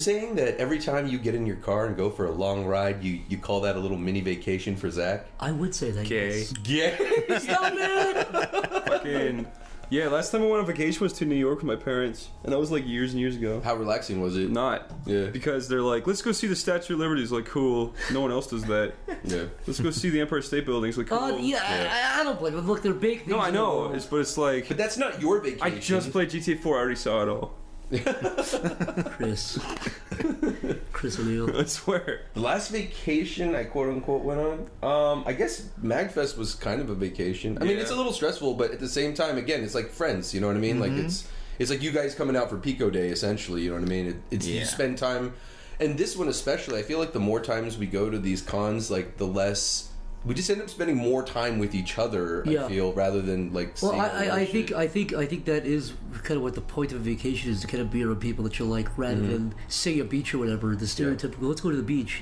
saying that every time you get in your car and go for a long ride, you call that a little mini vacation for Zach? I would say that. Gay. Yeah. Stop it! Fucking. Yeah, last time I went on vacation was to New York with my parents, and that was like years and years ago. How relaxing was it? Not. Yeah. Because they're like, let's go see the Statue of Liberty. It's like, cool. No one else does that. Yeah. Let's go see the Empire State Building. It's like, cool. Yeah. I don't blame them. Look, they're big things. No, I know. But it's like... But that's not your vacation. I just played GTA 4. I already saw it all. Chris O'Neill. I swear. The last vacation I quote unquote went on, I guess MagFest was kind of a vacation. I mean, it's a little stressful, but at the same time, again, it's like friends. You know what I mean? Like it's like you guys coming out for Pico Day, essentially. You know what I mean? You spend time, and this one especially. I feel like the more times we go to these cons, like the less. We just end up spending more time with each other. I feel rather than like. Well, I think that is kind of what the point of a vacation is, to kind of be around people that you like, rather than say a beach or whatever. The stereotypical, let's go to the beach.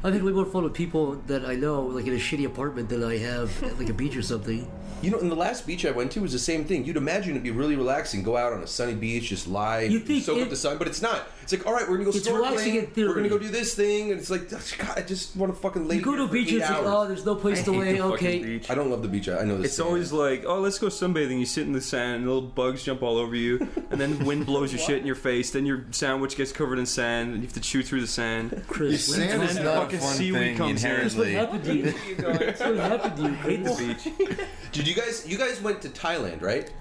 I've had way more fun with people that I know, like in a shitty apartment, than I have at like a beach or something. You know, in the last beach I went to was the same thing. You'd imagine it'd be really relaxing, go out on a sunny beach, just lie, soak up the sun, but it's not. It's like, all right, we're gonna go snorkeling, we're gonna go do this thing, and it's like, God, I just want to fucking lay. You go to a beach, it's like, oh, there's no place to lay. Okay, beach. I don't love the beach. I know this. It's always like, oh, let's go sunbathing. You sit in the sand, and little bugs jump all over you, and then the wind blows your shit in your face. Then your sandwich gets covered in sand, and you have to chew through the sand. Chris, sand is not a fun thing inherently. What happened to you? What happened to you? Hate the beach. Did you guys went to Thailand, right?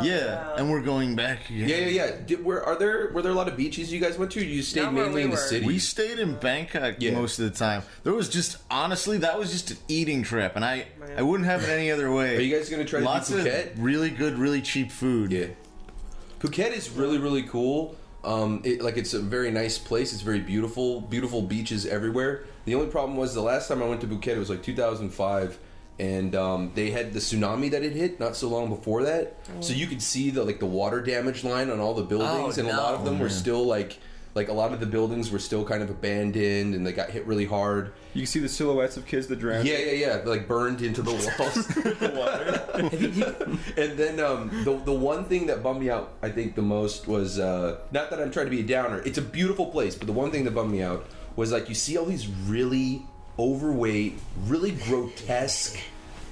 Yeah, and we're going back again. Yeah. Were there a lot of beaches you guys went to? Or you stayed mainly in the city. We stayed in Bangkok most of the time. There was just, honestly, that was just an eating trip, and I wouldn't have it any other way. Are you guys gonna try lots to do Phuket? Of really good, really cheap food? Yeah, Phuket is really, really cool. It's a very nice place. It's very beautiful beaches everywhere. The only problem was the last time I went to Phuket, it was like 2005. And they had the tsunami that had hit not so long before that, so you could see the water damage line on all the buildings, and a lot of them were still like a lot of the buildings were still kind of abandoned, and they got hit really hard. You can see the silhouettes of kids that drowned. Yeah, like burned into the walls. The water. And then the one thing that bummed me out, I think the most was not that I'm trying to be a downer. It's a beautiful place, but the one thing that bummed me out was like you see all these really overweight, really grotesque,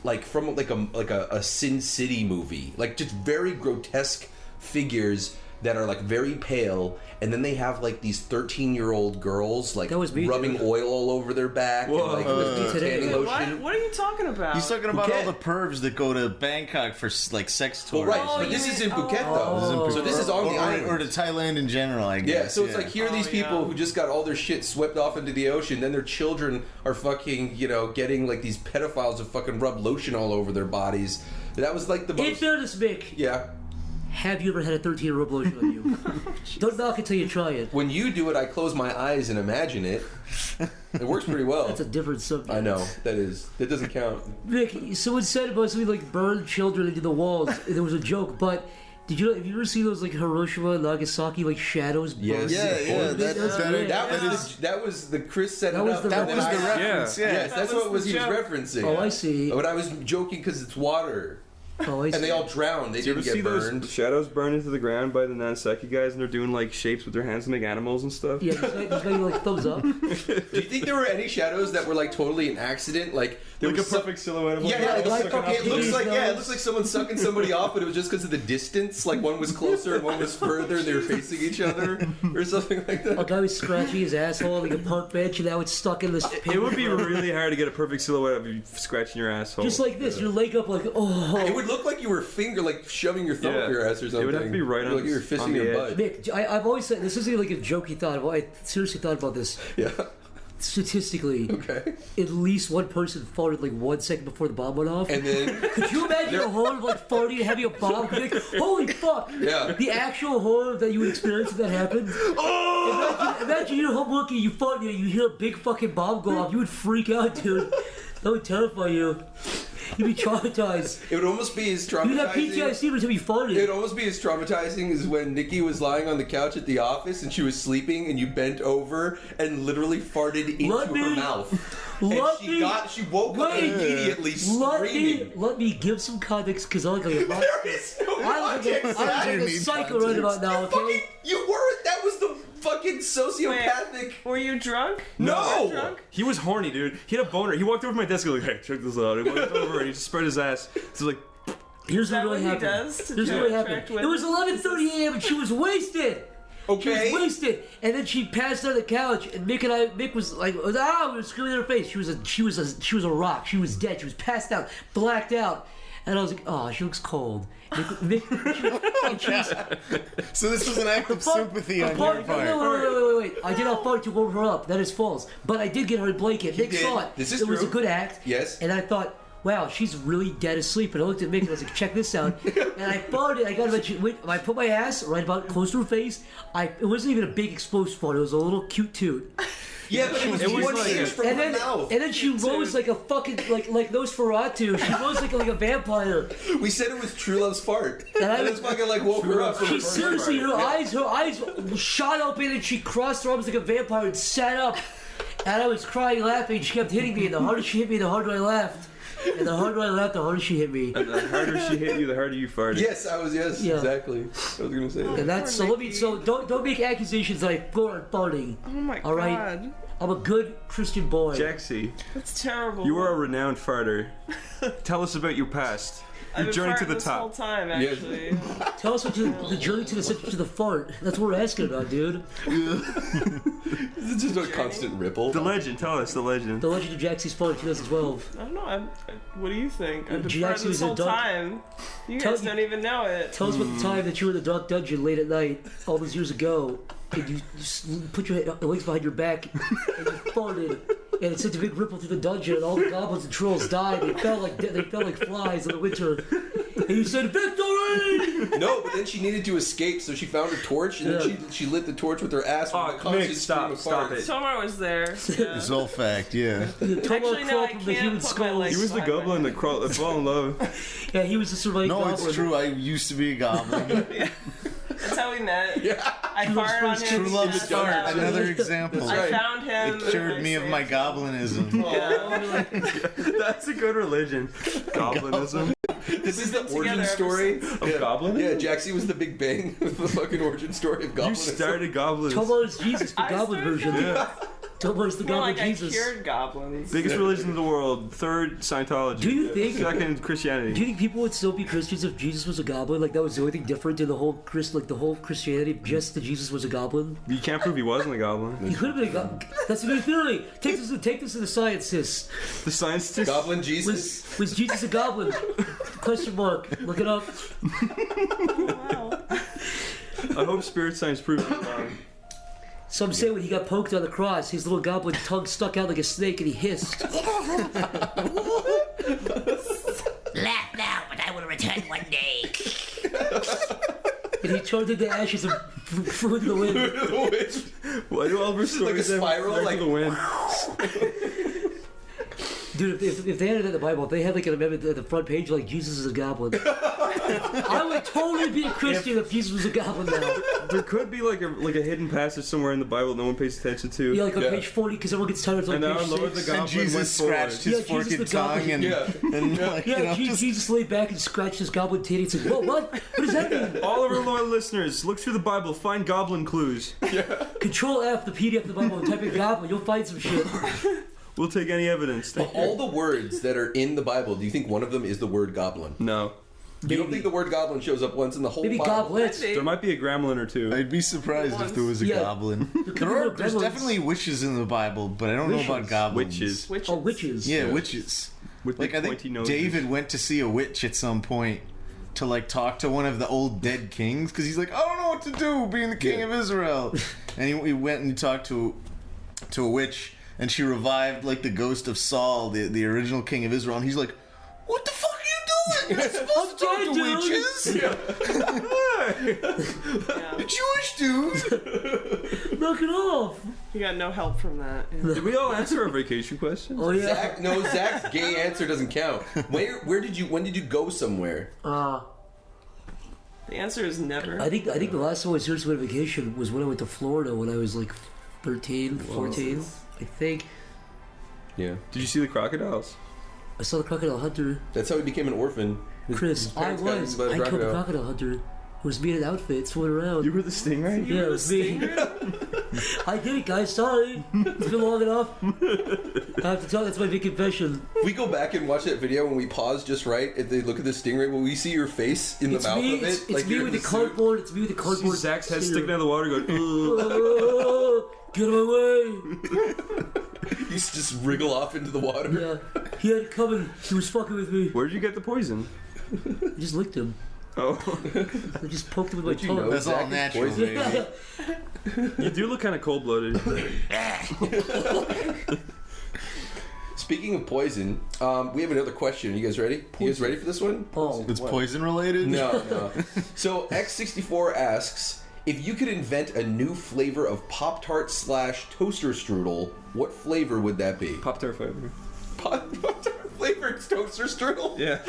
like from like a Sin City movie, like just very grotesque figures that are like very pale, and then they have like these 13-year-old girls like rubbing oil all over their back. Whoa. And, like, tanning lotion. What are you talking about? He's talking about all the pervs that go to Bangkok for like sex tours. Well, right, but this is in Phuket though. So this is on the island, or to Thailand in general, I guess. Yeah, so it's like here are these people who just got all their shit swept off into the ocean, then their children are fucking, getting like these pedophiles to fucking rub lotion all over their bodies. That was like the most. In fairness, Mick. Yeah. Have you ever had a 13-year-old lotion on you? Don't knock it till you try it. When you do it, I close my eyes and imagine it. It works pretty well. That's a different subject. I know. That doesn't count. Mick, someone said about something like burn children into the walls. There was a joke, but have you ever seen those like Hiroshima and Nagasaki like shadows? Yes. Yeah. That was the Chris set it that was up. the That was the reference. Yeah. Yes, that's what he was referencing. Oh, I see. But I was joking because it's water. Oh, I see. And they all drowned. They didn't get burned. Those shadows burned into the ground by the Nanseki guys, and they're doing like shapes with their hands to make animals and stuff? Yeah, just like thumbs up. Do you think there were any shadows that were like totally an accident? Like there like was a perfect silhouette of it looks like someone sucking somebody off, but it was just because of the distance. Like one was closer and one was further, and they were facing each other, or something like that. A guy was scratching his asshole like a punk bench, and now it's stuck in this. It would be really hard to get a perfect silhouette of you scratching your asshole. Just like this, your leg up like It would look like you were shoving your thumb up your ass or something. It would have to be right on. Like you were fisting your butt. Mick, I've always said this isn't like a jokey thought. I seriously thought about this. Yeah. Statistically, at least one person farted like 1 second before the bomb went off. And then could you imagine the horror of like farting and having a bomb? Like, holy fuck! Yeah. The actual horror that you would experience if that happened. Oh! Imagine you're home working, you fart, and you hear a big fucking bomb go off. You would freak out, dude. That would terrify you. You'd be traumatized. It would almost be as traumatizing. You'd have PTSD every time you farted. It would almost be as traumatizing as when Nikki was lying on the couch at the office and she was sleeping and you bent over and literally farted into her mouth. She woke up immediately screaming. Let me give some context because I look like a There is no context. I'm like a psycho right about now, okay? You weren't. That was the fucking sociopathic. Were you drunk? No! You were drunk? He was horny, dude. He had a boner. He walked over to my desk and was like, hey, check this out. He walked over and he just spread his ass. So like, Here's Is that what really what he happened. does to Here's what really attract happened. It was women? 11:30 a.m. and she was wasted. Okay. She was wasted, and then she passed out on the couch, and Mick was like, we were screaming in her face. She was a rock. She was dead. She was passed out, blacked out, and I was like, oh, she looks cold. Mick, So this was an act of sympathy on your part. Wait. I did not fart to warm her up. That is false. But I did get her a blanket. Mick did. saw it. This is It was a true. good act. Yes. And I thought, wow, she's really dead asleep. And I looked at Mick and I was like, check this out. And I farted. I put my ass right about close to her face. It wasn't even a big explosive fart. It was a little cute toot. Yeah, but it was was 1 like inch from And her then, mouth. and then she rose like a fucking like Nosferatu. She rose like a vampire. We said it was True Love's fart. And I And was- this fucking like woke her up from She her first seriously, fart. her eyes shot open and she crossed her arms like a vampire and sat up. And I was crying, laughing. She kept hitting me, and the harder she hit me, the harder I laughed. And the harder I laughed, the harder she hit me. and the harder she hit you, the harder you farted. Yes, Yeah. exactly. I was gonna say that. And that's so. Don't make accusations like farting. Oh my All right. god. I'm a good Christian boy. Jaxie, That's terrible. you are a renowned farter. Tell us about your past. Your I've been journey to farting the this whole top. time, actually. Tell us what the journey to the fart. That's what we're asking about, dude. It's just a constant ripple. The legend, tell us the legend. The Legend of Jaxie's Fart 2012. I don't know. What do you think? I've been Jaxie farting was this a whole dog- time. You Tell- guys don't even know it. Tell us about the time that you were in the dark dungeon late at night, all those years ago, and you just put your legs behind your back and you farted, and it sent a big ripple through the dungeon, and all the goblins and trolls died. They felt like flies in the winter. And you said, "Victory!" No, but then she needed to escape, so she found a torch, and then she lit the torch with her ass. Oh, with a constant Nick, stream stop of it. farts. Tomar was there. Yeah. It's all fact, yeah. The Tomar Actually, no, crawled I from the can't human put my skull. legs He was the behind my goblin that crawled, that fell in love. Yeah, he was the surviving No, goblin. it's true. I used to be a goblin. That's how we met. Yeah. I farted on him. True he love's passed fart. out. Another example. I right. found him. It cured me of my goblinism. Yeah. That's a good religion. Goblinism. This is the been origin together ever story since. Of goblinism? Yeah, Jaxie was the Big Bang of the fucking origin story of You goblin. started goblinism. Tomar's Jesus, the I goblin started version. Yeah. Tomar's the More goblin like I Jesus. cured goblins. Biggest religion in the world. Third, Scientology. Do you think? Second, Do Christianity. you think people would still be Christians if Jesus was a goblin? Like that was the only thing different in the whole Christianity, just that Jesus was a goblin? You can't prove he wasn't a goblin. He could have been a goblin. That's a good theory. Take this to the scientists. The scientist. Goblin Jesus. Was Jesus a goblin? Question mark. Look it up. Wow. I hope spirit science proves me wrong. Some say when he got poked on the cross, his little goblin tongue stuck out like a snake and he hissed. Laugh now, but I will return one day. And he turned into ashes and flew in the wind. Why do all of our stories have spiral, flags like- of the wind? Dude, if they had it in the Bible, if they had like an amendment at the front page like Jesus is a goblin, I would totally be a Christian if Jesus was a goblin now. There could be like a hidden passage somewhere in the Bible no one pays attention to. Yeah, like on Yeah. page 40, because everyone gets tired of like And our page Lord 6. the And Goblin went Jesus forward. scratched Yeah, his Jesus the forked goblin. tongue and, Yeah. and like, Yeah, you know, Jesus laid back and scratched his goblin titty and said, "Whoa, what? What does that mean?" All of our loyal listeners, look through the Bible, find goblin clues. Control F the PDF of the Bible and type in goblin, you'll find some shit. We'll take any evidence. Of all the words that are in the Bible, do you think one of them is the word goblin? No. You don't think the word goblin shows up once in the whole Maybe Bible? goblets. There might be a gremlin or two. I'd be surprised if there was a Yeah. goblin. could be There's gremlins. definitely witches in the Bible, but I don't know about Witches. goblins. Witches. Witches. Oh, witches. Yeah, witches. With Like the I think pointy noses. David went to see a witch at some point to like talk to one of the old dead kings because he's like, I don't know what to do being the king of Israel, and he went and he talked to a witch, and she revived like the ghost of Saul, the original king of Israel, and he's like, what the fuck are you doing? You're not supposed to talk to dead, dude. witches. Yeah. Jewish dude. Knock it off. You got no help from that. Yeah. Did we all answer our vacation questions? Oh yeah. Zach's gay answer doesn't count. When did you go somewhere? The answer is never. I think the last time I was serious about vacation was when I went to Florida when I was like 13, 14, I think. Yeah. Did you see the crocodiles? I saw the crocodile hunter. That's how he became an orphan. Chris, His I parents got was. eaten by the I killed the crocodile. crocodile hunter. It was me in an outfit swimming around. You were the stingray? Yeah, it was me. I did it, guys. Sorry. It's been long enough. I have to tell. That's my big confession. If we go back and watch that video when we pause just right, if they look at the stingray, will we see your face in the It's mouth me. of it? It's me you're with in the suit? cardboard. It's me with the See cardboard. Zach's head stinger. sticking out of the water going, ugh. Oh, get him away. You just wriggle off into the water. Yeah, he had it coming. He was fucking with me. Where'd you get the poison? I just licked him. Oh. I just poked him with my Don't you tongue. know That's Zach all is natural, poisonous? baby. You do look kind of cold-blooded. Speaking of poison, we have another question. You guys ready? You guys ready for this one? Oh, It's poison related? No. So X64 asks, if you could invent a new flavor of Pop-Tart / toaster strudel, what flavor would that be? Pop-Tart flavor. Pop-Tart flavored toaster strudel? Yeah.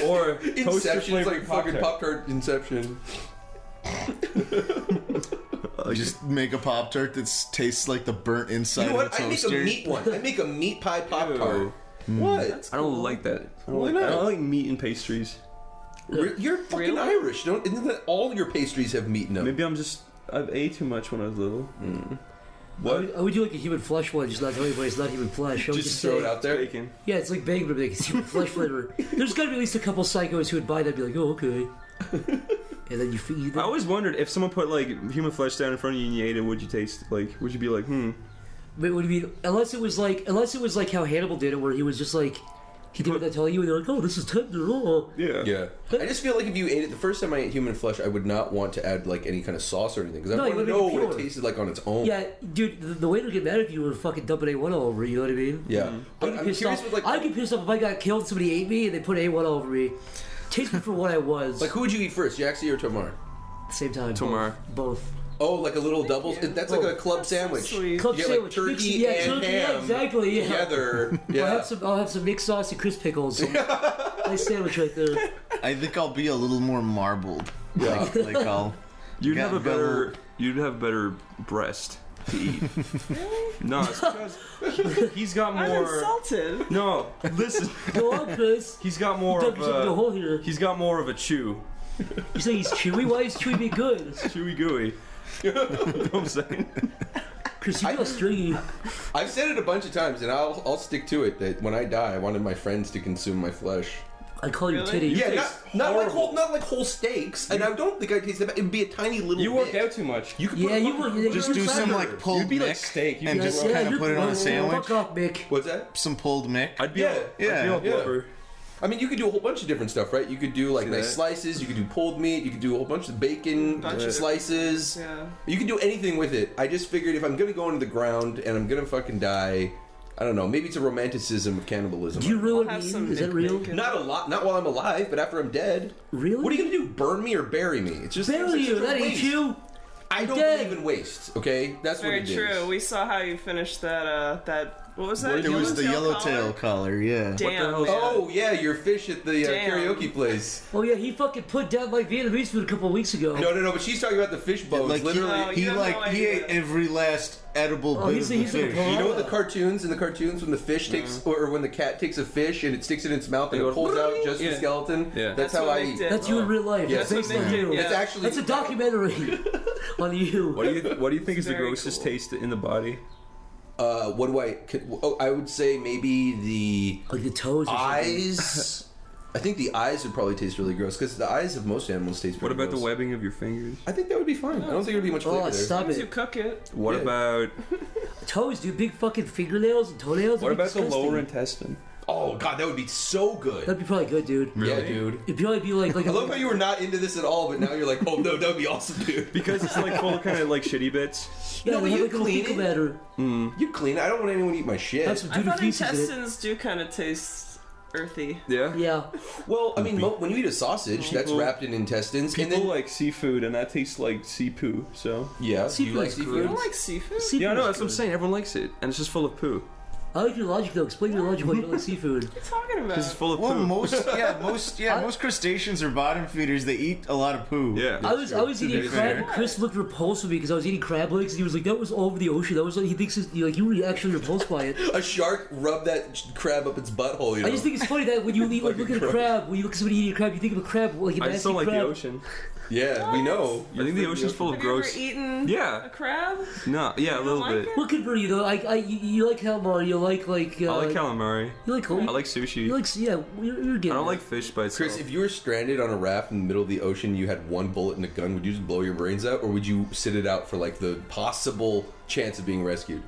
Or toaster Inception is flavored like fucking Pop-Tart. Pop-Tart Inception. Just make a Pop Tart that tastes like the burnt inside You know of a what? I make a toaster. meat one. I make a meat pie Pop-Tart. Ew. What? I don't like that. I don't Why like, I not? don't like meat and pastries. You're fucking Really? Irish. Isn't that all your pastries have meat in them? Maybe I've ate too much when I was little. I would do like a human flesh one, just not tell anybody it's not human flesh. I would Just throw say, it out there. Bacon. Yeah, it's like bacon, but like it's human flesh flavor. There's gotta be at least a couple psychos who would buy that and be like, oh, okay. And then you feed I them. always wondered if someone put like human flesh down in front of you and you ate it, would you taste like? Would you be like, But what do you mean? Unless it was like how Hannibal did it, where he was just like, he did what they tell you, and they're like, oh, this is tender. Oh. Yeah. Yeah. I just feel like if you ate it, the first time I ate human flesh, I would not want to add like any kind of sauce or anything because I No, you want to would know make it what it pure. tasted like on its own. Yeah, dude, the way to get mad if you would fucking dump an A1 all over, you know what I mean? Yeah. But I'd I'm get pissed curious off. with like, I'd get pissed off if I got killed, somebody ate me, and they put A1 all over me. Taste me for what I was. like who would you eat first, Jaxie or Tomar? At the same time. Tomar. Both. Oh, like a little double. you. That's like a club sandwich. sweet. Club You get like sandwich. turkey mixed- yeah, and turkey, ham yeah, exactly, yeah. together. Yeah. I'll have some mixed sauce and crisp pickles. Nice sandwich right there. I think I'll be a little more marbled. Yeah. Like I'll. You'd Got have a better. double- You'd have better breast to eat. No, it's because he's got I'm more. insulted. No, listen. Go on, Chris. He's got more Dug of yourself in a a. hole here. He's got more of a chew. You say he's chewy? Why is chewy be good? Chewy gooey. You know what I'm saying? Chris, you feel stringy. I've said it a bunch of times, and I'll stick to it. That when I die, I wanted my friends to consume my flesh. I call you Really? titty. Yeah, taste not like horrible. not like whole steaks, and I don't think I'd taste that bad. It'd be a tiny little. You work bit. out too much. You could Yeah, put you would. Just you're do some fat. like pulled You'd be Mick like steak. You'd and be just like- kind of you're- put it on a Fuck sandwich. off, Mick. What's that? Some pulled Mick. I'd be Yeah, all, yeah, I'd be all yeah. blubber. I mean, you could do a whole bunch of different stuff, right? You could do like See nice that? slices. You could do pulled meat. You could do a whole bunch of bacon Bunch of- slices. Yeah. You can do anything with it. I just figured if I'm gonna go into the ground and I'm gonna fucking die, I don't know. Maybe it's a romanticism of cannibalism. Do you really I'll have mean? some Is that Mick real? bacon. Not a lot. Not while I'm alive, but after I'm dead. Really? What are you gonna do? Burn me or bury me? It's just Bury it's you. such a That ain't waste. you. I don't Dead. believe in waste. Okay, that's Very what it is. true. We saw how you finished that. What was that? It was the Yellowtail yellowtail collar, yeah. Damn. hell is man. Oh yeah, your fish at the Damn. karaoke place. Oh yeah, he fucking put down my Vietnamese food a couple of weeks ago. No. But she's talking about the fish bones. Like literally. No, he you have like no he idea. ate every last edible Oh, bit he's of the like a fish. pro. You know what the cartoons when the fish takes or when the cat takes a fish and it sticks it in its mouth and They it go, pulls out just the Yeah. skeleton? Yeah. That's That's how what I they eat. did. That's you in real life. Yeah, That's that's based what on they you. did, It's yeah. actually That's a documentary on you. What do you think is the Very grossest cool. taste in the body? What do I would say maybe the Like the toes. Or something. eyes. I think the eyes would probably taste really gross because the eyes of most animals taste What pretty about the gross. webbing of your fingers? I think that would be fine. I don't think there would be much flavor Oh, there. stop As you it. cook it. What Yeah. about Toes, dude. Big fucking fingernails and toenails. what That'd be about the disgusting. lower intestine? Oh god, that would be so good. That'd be probably good, dude. Yeah, dude. It'd probably be like I love how you were not into this at all, but now you're like, oh no, that would be awesome, dude. Because it's like full of kind of like shitty bits. yeah, No, but they have you like a little clean fecal it. matter. You clean it. I don't want anyone to eat my shit. Have some I dude thought feces in it. intestines do kind of taste earthy. Yeah. Yeah. Well, I mean, when you eat a sausage, that's People- wrapped in intestines, and People then like seafood, and that tastes like sea poo. So yeah, do you like Seafood's You seafood? don't like seafood? Seafood's yeah, I know that's what I'm good. saying. Everyone likes it, and it's just full of poo. I like your logic though. Explain your logic why you don't like seafood. What are you talking about? Because it's full of Well, poo. most crustaceans are bottom feeders. They eat a lot of poo. Yeah. I was eating be crab, fair. and Chris looked repulsed at me because I was eating crab legs, and he was like, "That was all over the ocean." That was like he thinks it's, like you were actually repulsed by it. A shark rubbed that crab up its butthole. You know. I just think it's funny that when you look at a Fucking crab, when you look at somebody eating a crab, you think of a crab like a I nasty just don't like crab. the ocean. Yeah, we know. I think the ocean's full of Have you gross. ever eaten Yeah. a crab? No, yeah, a don't little like bit. it? What could you though? You like calamari, you like I like calamari. you like I like sushi. you like yeah. You're getting I don't it. like fish by itself. Chris, if you were stranded on a raft in the middle of the ocean, you had one bullet and a gun, would you just blow your brains out, or would you sit it out for like the possible chance of being rescued?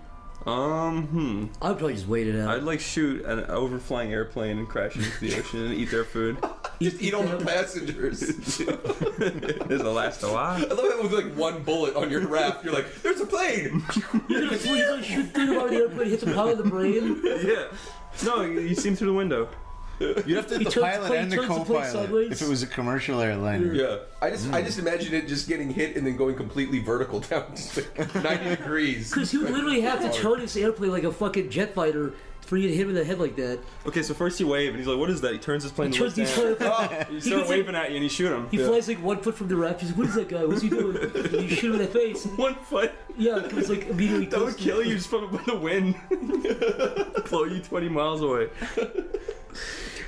I'd probably just wait it out. I'd like shoot an overflying airplane and crash into the ocean and eat their food. Just eat all the passengers. Does it last a while? I love it with like one bullet on your raft. You're like, there's a plane. You're gonna shoot through the bottom of the airplane, hit the pilot in the brain. Yeah. No, you see him through the window. You'd have to He hit the turns the pilot plane- and the turns the plane co-pilot sideways. if it was a commercial airliner. Yeah, I just imagine it just getting hit and then going completely vertical down just like 90 degrees. Because he would literally have to turn his airplane like a fucking jet fighter for you to hit him in the head like that. Okay, so first you wave and he's like, "What is that?" He turns his plane He to look turns down. his plane. You He start gets waving at you and you shoot him. He flies like 1 foot from the raft. He's like, "What is that guy? What's he doing?" And you shoot him in the face. 1 foot. Yeah, because like immediately. That would close to kill you just from the wind. Blow you 20 miles away.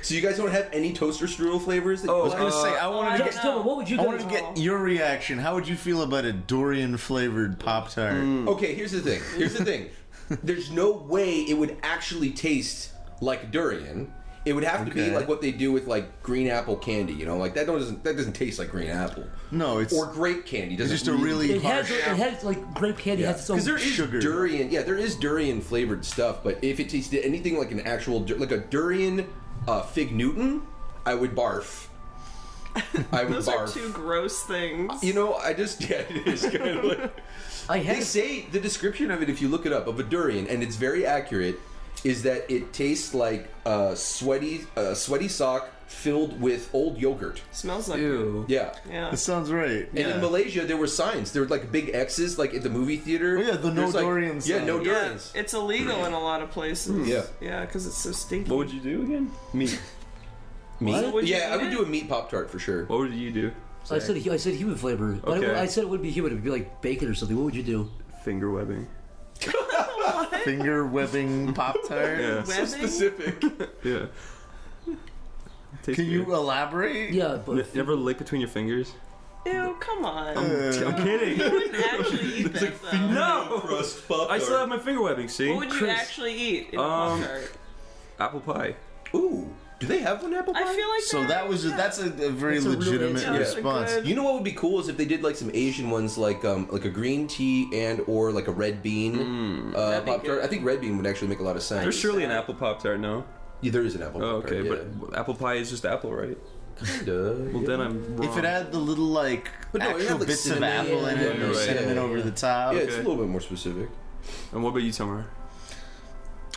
So you guys don't have any toaster strudel flavors? That Oh, I was gonna say I wanted to Just get. tell me, what would you I do? wanted to get your reaction. How would you feel about a durian flavored Pop Tart? Okay, here's the thing. There's no way it would actually taste like durian. It would have to be Okay. like what they do with like green apple candy, you know, like that doesn't taste like green apple. No, it's Or grape candy. it's Doesn't just a really It has harsh. like grape candy has its own. because there is sugar. durian. Yeah, there is durian flavored stuff, but if it tasted anything like an actual like a durian fig Newton, I would barf. I would Those barf. are two gross things. You know, it is kind of like. I They had say the description of it, if you look it up, of a durian, and it's very accurate, is that it tastes like a sweaty sock filled with old yogurt. Smells like Ew. Yeah. Yeah. That sounds right. And in Malaysia, there were signs. There were like big X's, like at the movie theater. Oh, yeah, the no There's, like, durian Yeah, sign. no Yeah, durians. it's illegal in a lot of places. Yeah. Yeah, because it's so stinky. What would you do again? Meat. Meat? Would you Yeah, I eat would it? do a meat Pop Tart for sure. What would you do? I said human flavor, but Okay. I said it wouldn't be human. It'd be like bacon or something. What would you do? Finger webbing. Finger webbing Pop Tart. Yeah. So specific. Yeah. Tastes Can you weird. elaborate? Yeah, but You ever lick between your fingers? Ew, come on. I'm kidding. You wouldn't actually eat that, though. No! Crust Pop I still have my finger webbing, see? What would you Chris. actually eat in a Um, Pop-Tart? Apple pie. Ooh, do they have one apple pie? I feel like So that's a very That's a real legitimate answer. That's a response. good- You know what would be cool is if they did like some Asian ones, like a green tea and or like a red bean That'd be Pop Tart. good. I think red bean would actually make a lot of sense. There's surely an apple pop tart, no? Yeah, there is an apple. Oh, Pop okay, Tart, but apple pie is just apple, right? Well, Then I'm wrong. If it had the little like But no, it had, actual like, bits of cinnamon apple in it, and- and Right. cinnamon Yeah. over the top. yeah, it's a Okay. little bit more specific. And what about you, Tamara?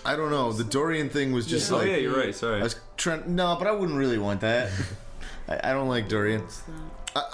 I don't know. The durian thing was just Oh like yeah, you're right. Sorry. I was trying. No, but I wouldn't really want that. I don't like durian.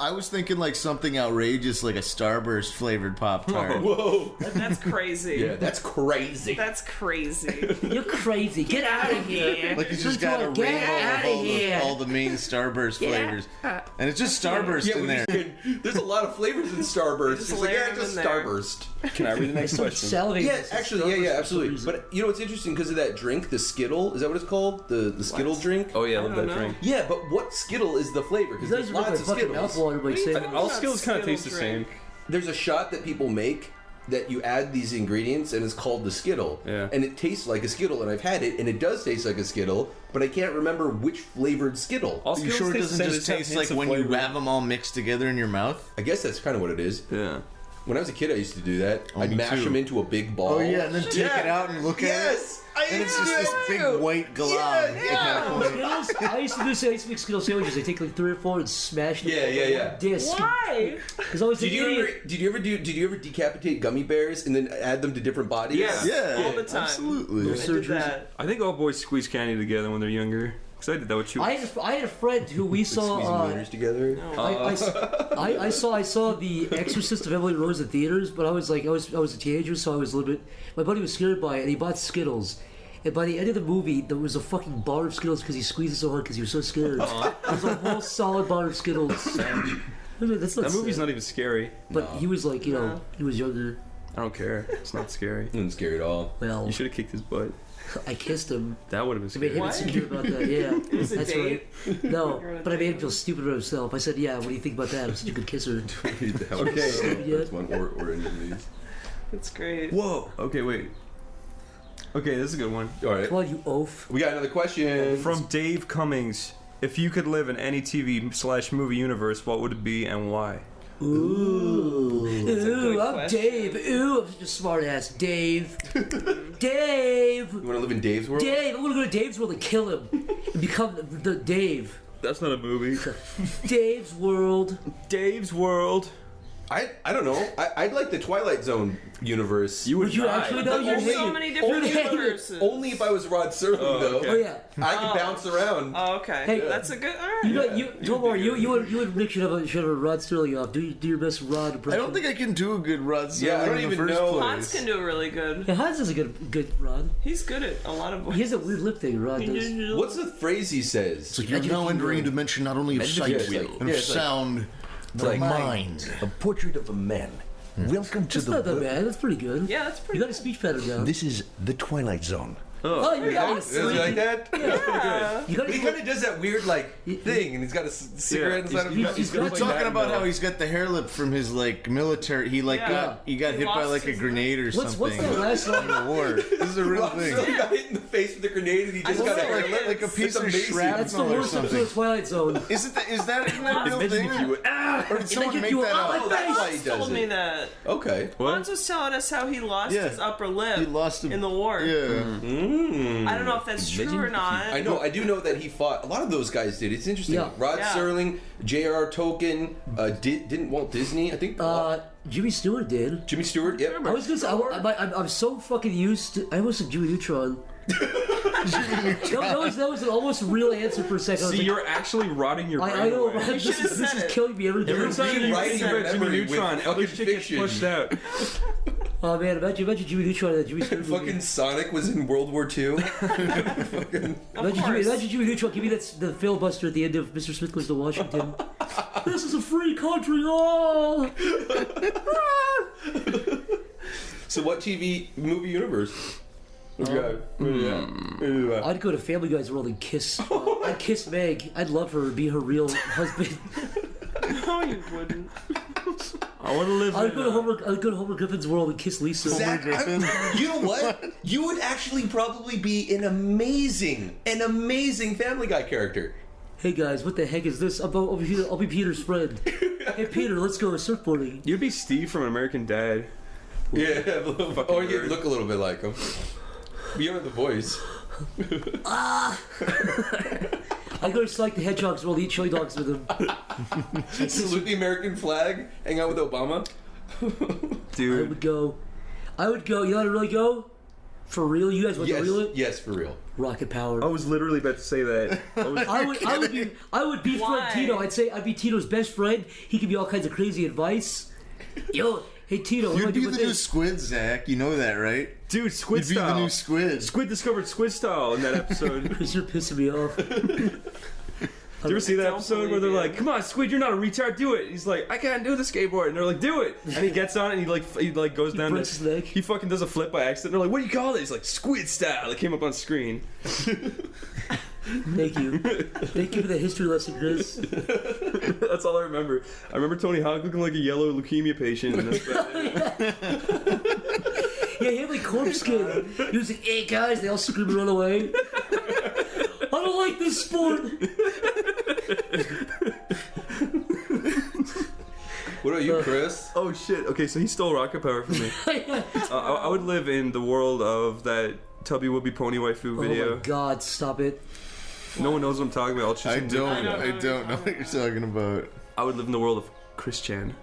I was thinking like something outrageous, like a Starburst flavored Pop Tart. Whoa. That's crazy. Yeah, that's crazy. That's crazy. you're crazy. Get out of here. Like it's just got a Get rainbow outta of all here. all the main Starburst flavors, and it's just Starburst Yeah, in we there. just, there's a lot of flavors in Starburst. Just It's like, layer yeah, them just in there. Starburst. Can I read the next question? Salivate. Yeah, actually, yeah, absolutely. But you know what's interesting because of that drink, the Skittle, is that what it's called? The Skittle drink? Oh yeah, I I love don't that know. drink. Yeah, Oh. but what Skittle is the flavor? Because You there's guys are making lots my of fucking Skittles. mouth water by saying talking All about skills kind of taste the Skittle same. drink? There's a shot that people make that you add these ingredients and it's called the Skittle. Yeah. And it tastes like a Skittle, and I've had it, and it does taste like a Skittle, but I can't remember which flavored Skittle. All Are you Skittles sure it taste the doesn't same, just they have taste hints like of when you flavor. have them all mixed together in your mouth? I guess that's kind of what it is. Yeah. When I was a kid, I used to do that. Oh, I'd me mash too. them into a big ball. Oh yeah, and then take Yeah. it out and look at it. Yes! I And it's used just to this do big it. white glob. Yeah. Skittles? I used to make Skittle sandwiches. I take like 3 or 4 and smash them. Yeah. Disc. Why? Because I was Did an you idiot. did you ever decapitate gummy bears and then add them to different bodies? Yeah. Yeah, All the time. absolutely. I did that. I think all boys squeeze candy together when they're younger. Because I did that with you. I had a friend who we saw. Squeezing wieners together. I saw The Exorcist of Emily Rose in theaters, but I was a teenager, so I was a little bit. My buddy was scared by it, and he bought Skittles, And by the end of the movie, there was a fucking bar of Skittles because he squeezed it so hard because he was so scared. It was a whole solid bar of Skittles. That's not That movie's sad. not even scary. But he was like, he was younger. I don't care. It's not scary. It wasn't scary at all. Well, You should have kicked his butt. I kissed him. That would have been I made him scary. insecure about that. Yeah, It was a that's date. right. No, but I made him feel stupid about himself. I said, "Yeah, what do you think about that? I'm such a good kisser." Okay. That's one or any of these. That's great. Whoa. Okay, wait. Okay, this is a good one. All right. Come on, you oaf. We got another question. From Dave Cummings. If you could live in any TV/movie universe, what would it be and why? Ooh, good I'm question. Dave. Ooh, I'm such a smart ass. Dave. Dave. You want to live in Dave's world? Dave. I'm gonna go to Dave's world and kill him and become the Dave. That's not a movie. Dave's world. Dave's World. I don't know. I'd like the Twilight Zone universe. You would Would you die. actually though? There's You'd so hate many it. different You'd hate it. universes. Only if I was Rod Serling, though. okay. Oh yeah. I could bounce around. Oh, okay. Hey, That's a good. All right. You know, don't worry. You and Nick should have a Rod Sterling off. Do your best Rod I impression. don't think I can do a good Rod Serling Yeah, I don't in the even first know. place. Hans can do it really good. Yeah, Hans is a good Rod. He's good at a lot of He voices. has a weird lip thing. Rod does. What's the phrase he says? It's like you're now entering a dimension not only of sight it's like- and yeah, of it's like- sound, but like of mind. A portrait of a man. Welcome to That's not that bad. That's pretty good. Yeah, that's pretty. You got a speech pattern down. This is the Twilight Zone. Oh, you got Does he like that? Yeah. You got He kind of does that weird thing, and he's got a cigarette inside of him. he's We're got talking about how he's got the hair lip from his like military. He like Yeah. got He hit by lost like a his grenade or What's something that last in line? the war. This is a real Rod thing. Serling got hit in the face with a grenade, and he just I got a know, hair right? lip. Like a It's piece of amazing. That's the shrapnel or worst episode something. of Twilight Zone. Is that isn't that a real Imagine thing? if you would. Or did someone Imagine make you that were- up? Oh, that's why he Hans does told me it. that. Okay. Hans was telling us how he lost Yeah. his upper lip He lost him in the war. Yeah. I don't know if that's true or not. I know. I do know that he fought. A lot of those guys did. It's interesting. Yeah. Rod Yeah. Serling, J.R.R. Tolkien, didn't Walt Disney? I think Jimmy Stewart did. Jimmy Stewart. Yep. I was gonna say, I'm so fucking used to. I almost said Jimmy Neutron. that was an almost real answer for a second. I was See, like, you're actually rotting your brain I know, away. right? This should've is said it. killing me every day. Every time you Rewriting think your about Jimmy memory with Neutron, fucking other shit gets fiction. pushed out. Oh man, imagine Jimmy Neutron and that Jimmy Stewart movie. Fucking Sonic was in World War II. Imagine Jimmy Neutron. Give me the filibuster at the end of Mr. Smith Goes to Washington. This is a free country. Oh. So what TV movie universe? What do you got? What do you got? I'd go to Family Guy's world and kiss. I'd kiss Meg. I'd love her. Be her real husband. No, you wouldn't. I want to live I'd in go to Homer Griffin's world and kiss Lisa. Zach, you know what? You would actually probably be an amazing Family Guy character. Hey guys, what the heck is this? I'll be Peter's friend. Hey Peter, let's go surfboarding. You'd be Steve from American Dad. Yeah, or you nerd. look a little bit like him. But you don't have the voice. I go to Sonic the Hedgehog's world, eat chili dogs with him. Salute the American flag. Hang out with Obama. I Dude. would go. You know how to really go? For real? You guys want to reel it? Yes, for real. Rocket power. I was literally about to say that. I would be Why? friend Tito. I'd be Tito's best friend. He could be all kinds of crazy advice. Yo, hey Tito, what do I You'd do be with the new this? Squid, Zach. You know that, right? Dude, Squid You'd be Style. the new Squid. Squid discovered Squid Style in that episode. Chris, you're pissing me off. Do you ever see that Don't episode where believe they're you. like, "Come on, Squid, you're not a retard. Do it." He's like, "I can't do the skateboard," and they're like, "Do it." And he gets on it, and he goes down. breaks his leg. He fucking does a flip by accident. They're like, "What do you call it?" He's like, "Squid Style." It came up on screen. Thank you. Thank you for the history lesson, Chris. That's all I remember. I remember Tony Hawk looking like a yellow leukemia patient. And that's about it. Yeah, he had like corpse skin. He was like, hey guys, they all scream and run away. I don't like this sport. What about you, Chris? Oh shit. Okay, so he stole rocket power from me. I would live in the world of that Tubby Wubby Pony Waifu Oh video. my god, stop it. No one knows what I'm talking about. It's just I some don't dick. know what you're talking about. I would live in the world of Chris Chan.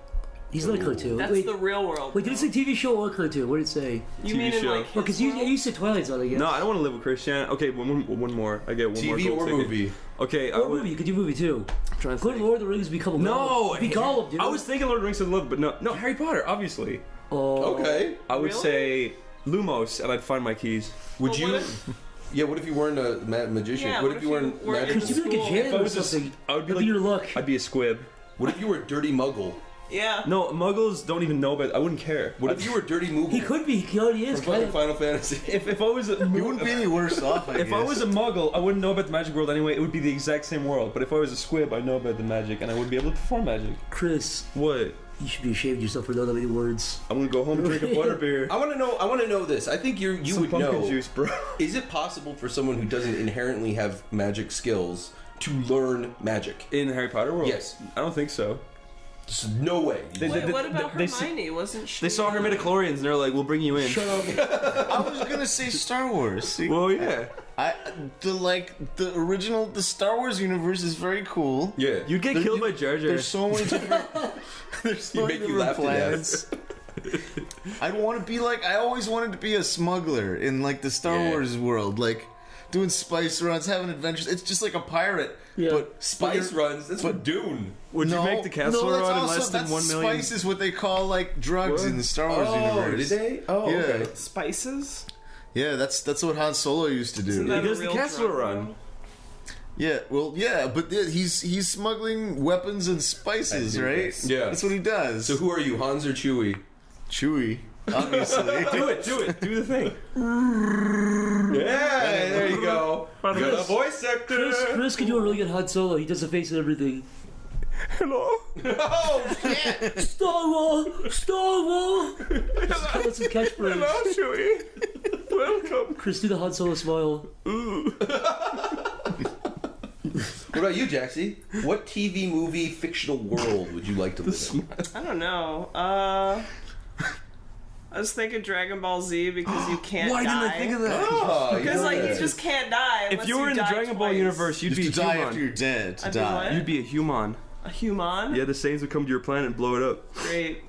He's not a cartoon. That's Wait, the real world. did it say TV show or cartoon? What did it say? You TV mean in show. like? Well, because you said Twilight Zone, I guess. No, I don't want to live with Chris Chan. Okay, one more. I get one more. TV gold or ticket. movie? Okay, I Or would. movie. You could do movie too. I'm trying to Go to think. Lord of the Rings, become a No, Gollum. Be Gollum, dude. I was thinking Lord of the Rings of Love, but no, Harry Potter, obviously. Oh. Okay. I would Really? say Lumos, and I'd find my keys. Would Well, you? what if- Yeah, what if you weren't a magician? Yeah, what if you weren't weren't magical? Chris, you'd be like a School. If I janitor or was a, something. I would be That'd like, be your luck. I'd be a squib. What if you were a dirty muggle? Yeah. No, muggles don't even know about it. I wouldn't care. What if you were a dirty moogle? He could be. He already is. From fucking Final Fantasy. If I was a You wouldn't be any worse off, I if guess. I was a muggle, I wouldn't know about the magic world anyway. It would be the exact same world. But if I was a squib, I know about the magic, and I would be able to perform magic. Chris, What? you should be ashamed of yourself for knowing that many words. I'm gonna go home and drink a butterbeer. I want to know this. I think you Some would pumpkin know. juice, bro. Is it possible for someone who doesn't inherently have magic skills to learn magic? In Harry Potter world? Yes. I don't think so. There's no way. Wait, what about they Hermione? Wasn't she? They saw her midichlorians and they're like, "We'll bring you in." Shut up. I was gonna say Star Wars. See, Well, yeah. the original Star Wars universe is very cool. Yeah. You'd get killed by Jar Jar. There's so many different. There's so He'd many make you different laugh to plans. I'd want to be like. I always wanted to be a smuggler in like the Star Yeah. Wars world, like doing spice runs, having adventures. It's just like a pirate. Yeah. But Spice runs. That's what Dune. Would you make the castle that's run in also- less than that's 1 million? Spice is what they call like drugs What? in the Star Wars Oh, universe. did they? Oh, Yeah. okay. Spices? Yeah, that's what Han Solo used to do. Isn't that He a does the real castle drug, run. though? Yeah, well, yeah, but he's smuggling weapons and spices, right? Yeah. That's what he does. So who are you, Hans or Chewie? Chewy, obviously. Do it. Do the thing. Yeah, there you go. Got a voice actor. Chris can do a really good Han Solo. He does the face and everything. Hello. Oh shit! Star Wars! Star Wars! That's his catchphrase. Chewie. Welcome. Chris, do the Han Solo smile. What about you, Jaxie? What TV, movie, fictional world would you like to live in? I don't know. I was thinking Dragon Ball Z because you can't Why die. didn't I think of that? Oh, Because like you just can't die. If unless you were in the die Dragon Ball twice. universe, You you'd have be to a die human. after you're dead. To I'd be die. what? You'd be a human. A human? Yeah, the Saiyans would come to your planet and blow it up. Great.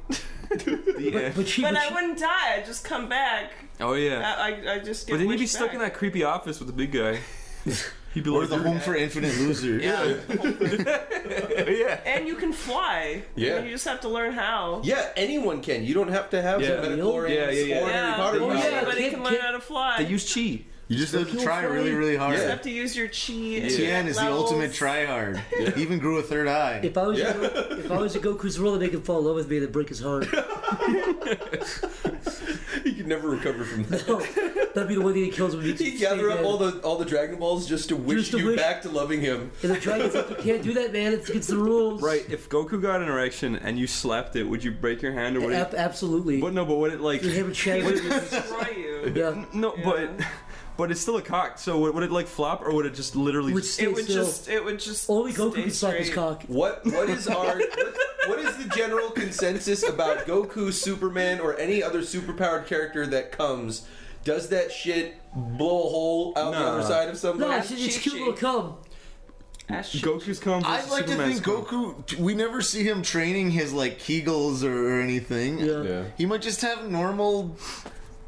Yeah. But she, But but I she- wouldn't die. I'd just come back. Oh yeah. I just get But then you'd be wished stuck back. in that creepy office with the big guy. He'd be Or like, the Home for Infinite Losers. Yeah. yeah. And you can fly. Yeah. You just have to learn how. Yeah, anyone can. You don't have to have Yeah. some midichlorians Yeah. or Harry Yeah. Potter Oh, powers. yeah. Anybody Kid- can learn kid- how to fly. They use chi. You just have to try really, really hard. You Yeah. have to use your chi. and Tien is the levels. ultimate tryhard. He even grew a third eye. if I was Yeah. if I was a Goku's role, I'd make him fall in love with me and then break his heart. He could never recover from that. No, that'd be the one thing that kills him. He'd gather up all the Dragon Balls just to wish Just to you wish- back to loving him. And the dragon's like, you can't do that, man. It's against the rules. Right. If Goku got an erection and you slapped it, would you break your hand or would it? Absolutely. But no. But would it like? Your hammer He shatters. would destroy you. Yeah. No. Yeah. But it's still a cock. So would it like flop or would it just literally? Would stay still. It would just. Only Goku stay can slap his straight. cock. What is what is the general consensus about Goku, Superman, or any other superpowered character that comes? Does that shit blow a hole out the Nah. other side of something? No, it's cute little cum. Goku's come. I'd like to think Goku. We never see him training his like Kegels or anything. Yeah. Yeah. He might just have normal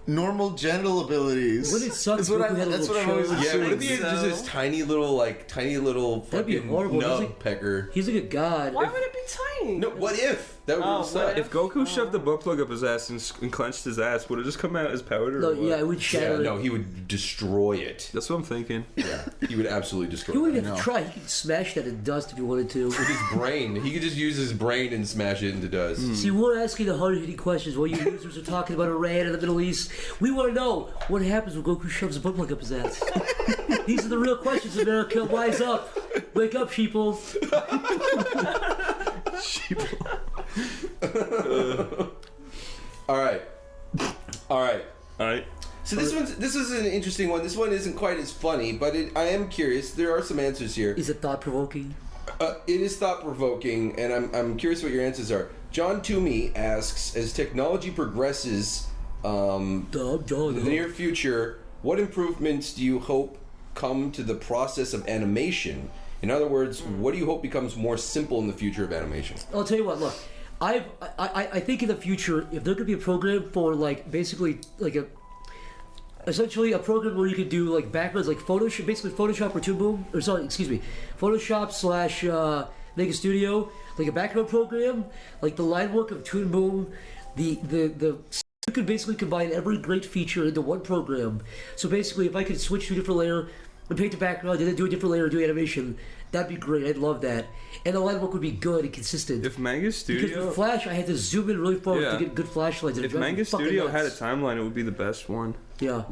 genital abilities. Wouldn't it suck That's if what, Goku had a that's little what I've always show? Yeah, what if assumed. he had just this tiny little That'd be fucking horrible. nub He's like- pecker? He's like a god. Why would it be tiny? No, what if? That would Oh, really suck. what If Goku shoved the butt plug up his ass and clenched his ass, would it just come out as powder? No, or what? yeah, it would Yeah, shatter. no, he would destroy it. That's what I'm thinking. Yeah, he would absolutely destroy He wouldn't it. have to try. He could smash that in dust if he wanted to. With his brain. He could just use his brain and smash it into dust. See, we're asking the hard-hitting questions while you losers are talking about Iran and the Middle East. We want to know what happens when Goku shoves a butt plug up his ass. These are the real questions, America. Wise up. Wake up, sheeple. All right. All right. So this is an interesting one. This one isn't quite as funny, but I am curious. There are some answers here. Is it thought-provoking? It is thought provoking, and I'm curious what your answers are. John Toomey asks, as technology progresses in the near future, what improvements do you hope come to the process of animation? In other words, what do you hope becomes more simple in the future of animation? I'll tell you what. Look, I think in the future, if there could be a program for like basically like essentially a program where you could do like backgrounds, like Photoshop, basically Photoshop or Toon Boom, or sorry, excuse me, Photoshop slash Mega Studio, like a background program, like the line work of Toon Boom, the You could basically combine every great feature into one program. So basically, if I could switch to a different layer and paint the background and then do a different layer and do animation, that'd be great. I'd love that. And the line work would be good and consistent. If Manga Because Studio, with Flash, I had to zoom in really far Yeah. to get good flashlights. and if it drives me Manga fucking Studio had a nuts. timeline, it would be the best one. Yeah,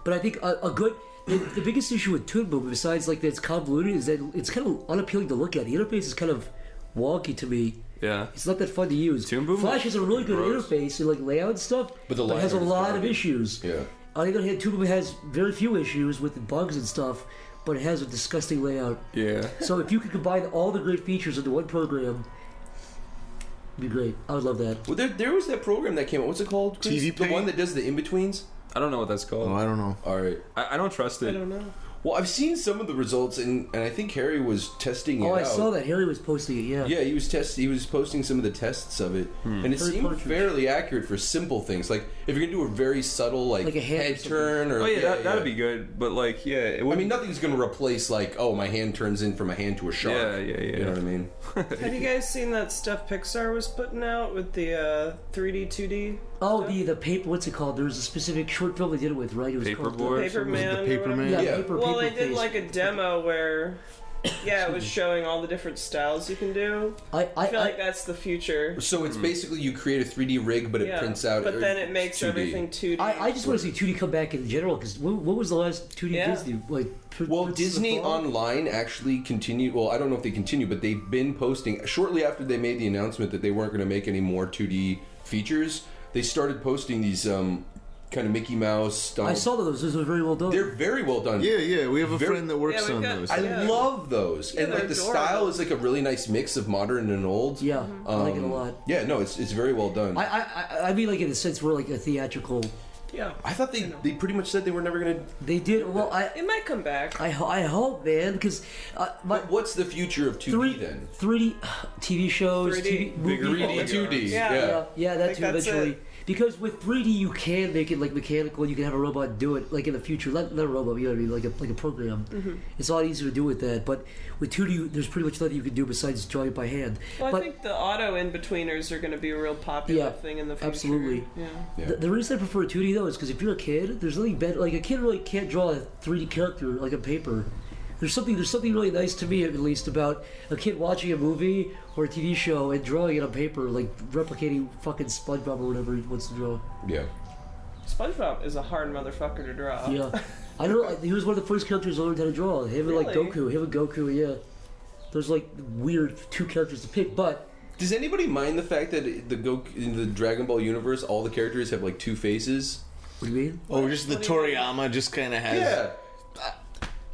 but I think a good. The biggest issue with Toon Boom, besides like that it's convoluted, is that it's kind of unappealing to look at. The interface is kind of wonky to me. Yeah. It's not that fun to use. Toon Boom Flash has a really good gross. interface and like layout and stuff, But the it has a line lot art of is issues. Yeah. On the other hand, Toon Boom has very few issues with the bugs and stuff, but it has a disgusting layout. Yeah. So if you could combine all the great features into one program, it'd be great. I would love that. Well, there was that program that came out. What's it called, Chris? TV The Paint? one that does the in-betweens? I don't know what that's called. Oh, I don't know. All right. I don't trust it. I don't know. Well, I've seen some of the results, and I think Harry was testing it Oh, I out. saw that. Harry was posting it, yeah. Yeah, he was posting some of the tests of it, and it Very seemed partridge. fairly accurate for simple things. Like if you're gonna do a very subtle like Like a hand or head something. turn, or Oh yeah, that'd be good. But like, yeah, it would. I mean, nothing's gonna replace like, oh, my hand turns in from a hand to a shark. Yeah. You know what I mean? Have you guys seen that stuff Pixar was putting out with the 3D, 2D? Oh, the paper. What's it called? There was a specific short film they did it with, right? It was called Paperboard? Paper Was it Man. the or Paper whatever? Man? Yeah, Yeah. paper. Well, paper they did face. like a demo where, yeah, it was showing all the different styles you can do. I feel like that's the future. So it's basically you create a 3D rig, but it Yeah, prints out. but then it makes 2D. everything 2D. I just want to see 2D come back in general because what was the last 2D Yeah. Disney like? Well, Princess of Disney the Frog? Online actually continued. Well, I don't know if they continue, but they've been posting shortly after they made the announcement that they weren't going to make any more 2D features. They started posting these kind of Mickey Mouse style. I saw those. Those were very well done. They're very well done. Yeah, we have a Very- friend that works Yeah, we've on got- those. I Yeah. love those, Yeah, and like they're the adorable. style is like a really nice mix of modern and old. Yeah, I like it a lot. Yeah, no, it's very well done. I mean, like in a sense, we're like a theatrical. Yeah. I thought they pretty much said they were never gonna. They did well. It might come back. I hope, man, because my But what's the future of 2D then? 3D TV shows, 3D. TV movie, 3D, 2D. Yeah. yeah, that think too that's eventually. it. Because with 3D, you can make it like mechanical. And you can have a robot do it like in the future. Not a robot, you know what I mean, like a program. Mm-hmm. It's a lot easier to do with that. But with 2D, there's pretty much nothing you can do besides drawing it by hand. Well, but I think the auto in-betweeners are going to be a real popular Yeah, thing in the future. absolutely. Yeah. The reason I prefer 2D though is because if you're a kid, there's nothing better. Like a kid really can't draw a 3D character like on paper. There's something really nice to me, at least, about a kid watching a movie or a TV show and drawing it on paper, like replicating fucking SpongeBob or whatever he wants to draw. Yeah. SpongeBob is a hard motherfucker to draw. Yeah, I know. He was one of the first characters I learned how to draw. Him and like Really? Goku. Him and Goku. Yeah, there's like weird two characters to pick, but Does anybody mind the fact that in the Dragon Ball universe, all the characters have like two faces? what do you mean? Oh, just the What do you mean? Toriyama just kind of has. Yeah.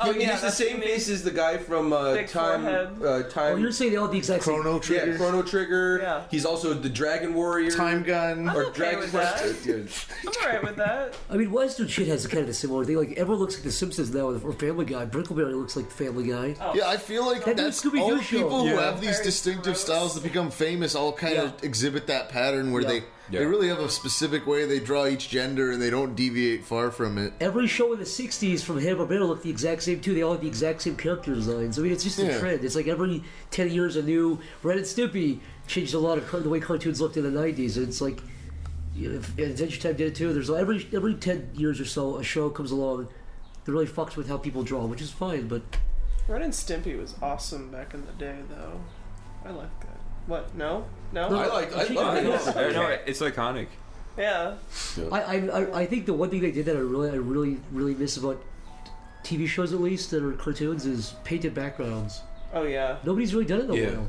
Oh, He yeah, has the that's what same you mean. face as the guy from Big Time. forehead. Time. Oh, you're saying they all have the exact same. Chrono Trigger. Yeah, Chrono Trigger. Yeah. He's also the Dragon Warrior. Time Gun. Or okay Dragon with Quest. that. Yeah. I'm alright with that. I mean, Western shit has a kind of a similar thing. Like everyone looks like The Simpsons now, or Family Guy. Brickleberry looks like Family Guy. Oh. Yeah, I feel like That new that's Scooby-Doo all the show. people who Yeah. have these Very distinctive gross. styles that become famous all kind of Yeah. exhibit that pattern where Yeah. they Yeah. really have a specific way they draw each gender and they don't deviate far from it. Every show in the 60s from Hanna-Barbera looked the exact same too. They all had the exact same character designs. I mean, it's just a Yeah. trend. It's like every 10 years a new Ren and Stimpy changed a lot of the way cartoons looked in the 90s. And it's like, you know, if Adventure Time did it too. There's every 10 years or so a show comes along that really fucks with how people draw, which is fine, but Ren and Stimpy was awesome back in the day, though. I like that. What? No? No? No. I love it. I know it's iconic. Yeah. I think the one thing they did that I really miss about TV shows, at least that are cartoons, is painted backgrounds. Oh, yeah. Nobody's really done it in a Yeah. while.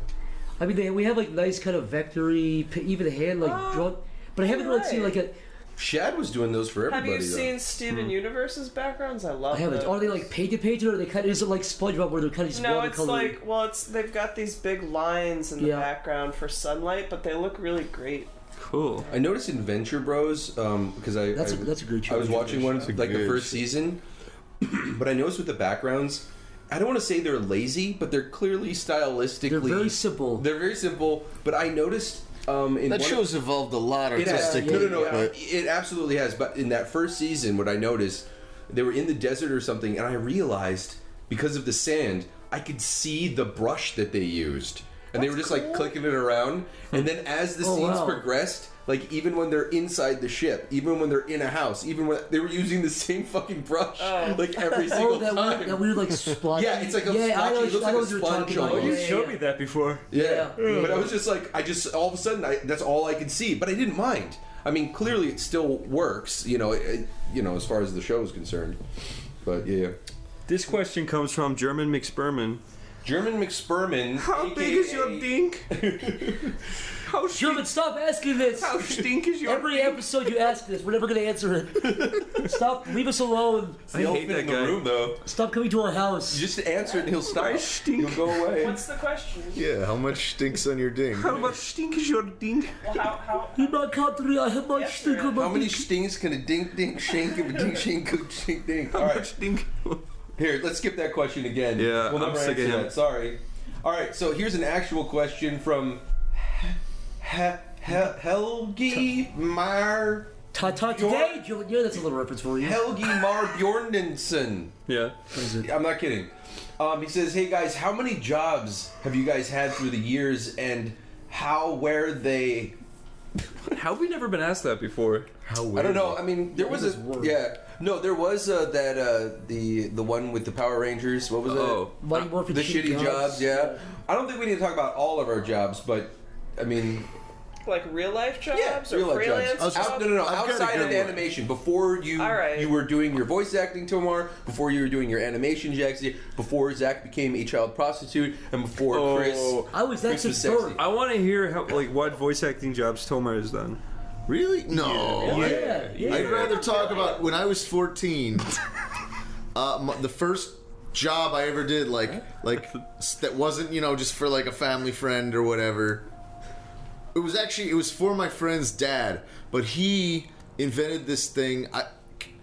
I mean, we have like nice kind of vectory, even hand drawn, but I haven't really seen like a. Shad was doing those for Have everybody. you seen Steven Universe's backgrounds? I love I haven't. those. Are they like painted, or are they kind of is it like SpongeBob where they're kind of just No, it's watercolor? like, well, they've got these big lines in the Yeah. background for sunlight, but they look really great. Cool. I noticed in Venture Bros because That's a great show. I was watching one That's a like the good first show. season, but I noticed with the backgrounds, I don't want to say they're lazy, but they're clearly stylistically They're very simple. They're very simple, but I noticed in That one show's evolved a lot it has. artistically. No, but it absolutely has. But in that first season, what I noticed, they were in the desert or something, and I realized because of the sand, I could see the brush that they used, and they were just like clicking it around. And then as the Oh, scenes wow. progressed, Like, even when they're inside the ship, even when they're in a house, even when they were using the same fucking brush, like every single time. That weird like splotch. Yeah, it's like a splotchy. It looks like a sponge Oh, almost. you showed me that before. Yeah. But I was just like, all of a sudden, that's all I could see. But I didn't mind. I mean, clearly it still works, as far as the show is concerned. But yeah. This question comes from German McSperman. German McSperman. How big is your dink? How German, stop asking this. How stink is your Every episode you ask this, we're never gonna answer it. Stop, leave us alone. I hate that in the room, though. Stop coming to our house. You just answer it and he'll stop. He'll go away. What's the question? Yeah, how much stinks on your ding? How much stink is your dink? Well, how In my country, I have much stink on my How many dick. stinks can a dink dink shank of a dink shank of shink dink? All right, Stink. here, let's skip that question again. Yeah, we'll I'm never sick of answer him. that. Sorry. All right, so here's an actual question from Helgi Mar. Today, yeah, that's a little reference for you. Helgi Mar Bjornensen. Yeah. What is it? I'm not kidding. He says, "Hey guys, how many jobs have you guys had through the years, and where they?" How have we never been asked that before? How I weird. don't know. I mean, there was this word. there was the one with the Power Rangers. What was Oh. Mighty Morphin it? The Shitty shitty jobs. Yeah. I don't think we need to talk about all of our jobs, but I mean, like real life jobs or real life freelance jobs. jobs? No. I've got a Outside of good one. animation, before you All right. you were doing your voice acting, Tomar. Before you were doing your animation, Jaxie. Before Zach became a child prostitute, and before Chris. That's Chris a was story. sexy. I want to hear what voice acting jobs Tomar has done. Really? No. Yeah. I'd rather talk about when I was 14. The first job I ever did, like that wasn't just for like a family friend or whatever. It was for my friend's dad, but he invented this thing.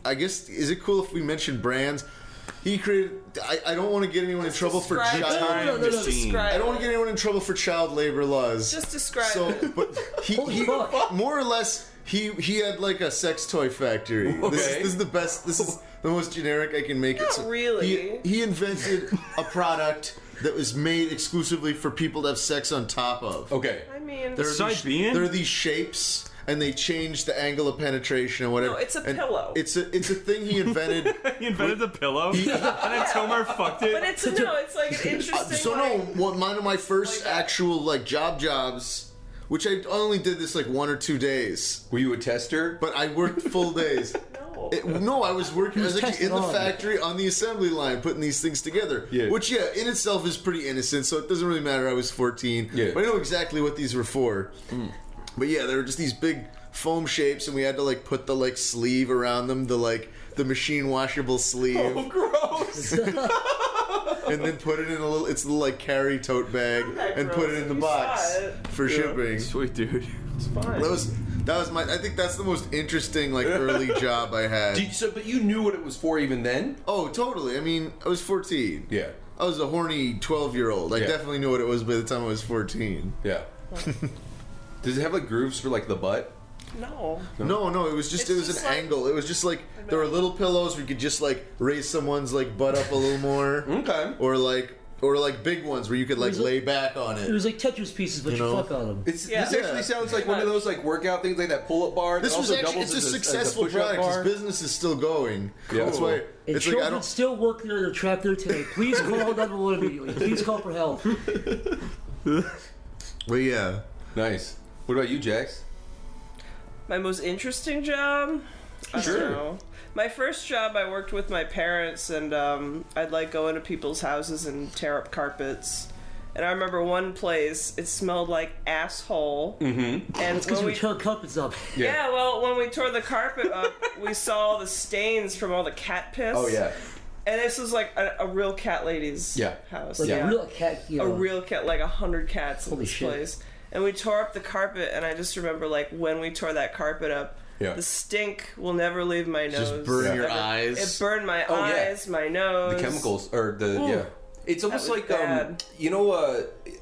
I guess, is it cool if we mention brands? He created. I don't want to get anyone in trouble for describe it. child. No. Describe I don't want to get anyone in trouble for child labor laws. Just describe So, it. but he fuck. more or less he had like a sex toy factory. This is the best. This is the most generic I can make it. Not really. He invented a product that was made exclusively for people to have sex on top of. Okay. I mean, There Siberian? are these shapes, and they change the angle of penetration and whatever. No, it's a And pillow. It's a thing he invented. He invented the pillow, and then Tomar fucked it. but it's like an interesting. So no, one of my first actual like jobs, which I only did this like 1 or 2 days, Were you a tester? but I worked full days. No, I was working. I was actually in the tested on. factory on the assembly line putting these things together. Yeah. Which, in itself is pretty innocent, so it doesn't really matter. I was 14. Yeah. But I know exactly what these were for. But yeah, they were just these big foam shapes, and we had to like put the like sleeve around them, the machine washable sleeve, Oh, gross. and then put it in a little like carry tote bag, and put it in the You box saw it. for shipping. Sweet dude. It's fine. That was my. I think that's the most interesting like early job I had. But you knew what it was for even then? Oh, totally. I mean, I was 14. Yeah. I was a horny 12-year-old. I Yeah. definitely knew what it was by the time I was 14. Yeah. Does it have like grooves for like the butt? No. No, it was It's an just like- angle. It was just like there were little pillows where you could just like raise someone's like butt up a little more, Okay. or like big ones where you could like lay back on It it. was like Tetris pieces, but you know? fuck on them. This Yeah. actually sounds like one of those like workout things, like that pull-up bar. This that was also actually doubles it's a as successful push-up product. bar. His business is still going. Yeah. That's why And it's like children I don't. still work there. They're trapped there today. Please call 911 immediately. Please call for help. But yeah, Nice. What about you, Jax? My most interesting job? I Sure. don't know. My first job, I worked with my parents, and I'd like go into people's houses and tear up carpets. And I remember one place, it smelled like asshole. Mm-hmm. And It's because when we we, tore carpets up. yeah, well, when we tore the carpet up, we saw the stains from all the cat piss. Oh yeah. And this was like a real cat lady's house. Like yeah. a real cat, A real cat, like 100 cats in Holy this shit. place. And we tore up the carpet, and I just remember, like, when we tore that carpet up, Yeah. the stink will never leave my nose. just burn your Ever. eyes. It burned my Oh, yeah. eyes, my nose. The chemicals or the Ooh. It's almost was like bad.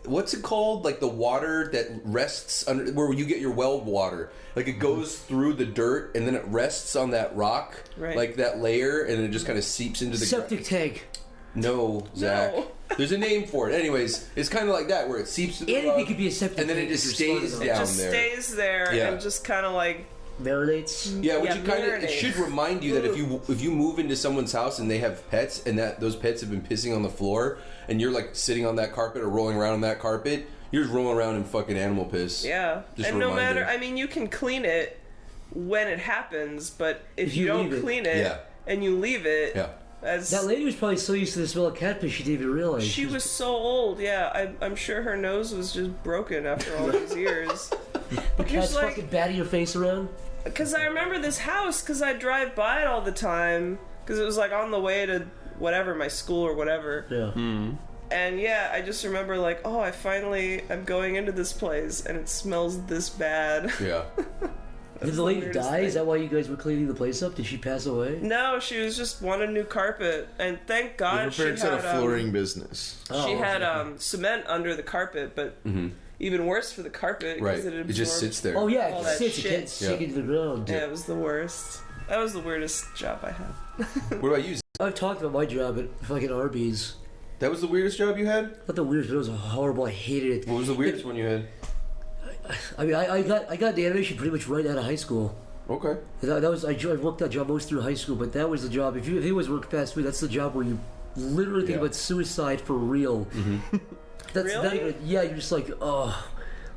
what's it called? Like the water that rests under where you get your well water. Like it goes through the dirt and then it rests on that rock, Right. like that layer, and it just kind of seeps into the septic tank. No, Zach. No. There's a name for it. Anyways, it's kind of like that where it seeps to the Anything rug, could be a septic and then it tank if just you're stays smart down enough. Just there. stays there Yeah. and just kind of like Marinates. Yeah, which Yeah, you kind of it marinate. should remind you that if you move into someone's house and they have pets and that those pets have been pissing on the floor and you're like sitting on that carpet or rolling around on that carpet, you're just rolling around in fucking animal piss. yeah. Just a And no reminder. matter, I mean, you can clean it when it happens, but if you you don't leave it. clean it Yeah. and you leave it, Yeah. as That lady was probably so used to the smell of cat piss she didn't even realize. she was so old, yeah. I'm sure her nose was just broken after all these years. the cat's just like- fucking batting your face around. Because I remember this house, because I drive by it all the time, because it was like on the way to whatever, my school or whatever. Yeah. And yeah, I just remember like, oh, I'm going into this place and it smells this bad. Yeah. Did the lady weirdest die? Is thing. that why you guys were cleaning the place up? Did she pass away? No, she was just wanted new carpet, and thank God Her she parents had a had flooring business. she had cement under the carpet, but even worse for the carpet Right. because it It absorbed. just sits there. Oh yeah, All it that sits. It shit. can't sink Yeah. into the ground. Yeah, it was the worst. That was the weirdest job I had. What about you? I've talked about my job at fucking Arby's. That was the weirdest job you had? Not the weirdest, but it was horrible. I hated it. What was the weirdest one you had? I mean, I got the animation pretty much right out of high school. Okay. That was I worked that job most through high school, but that was the job. If it was work fast food, that's the job where you literally think Yeah. about suicide for real. That's not Really? even. Yeah, you're just like, oh.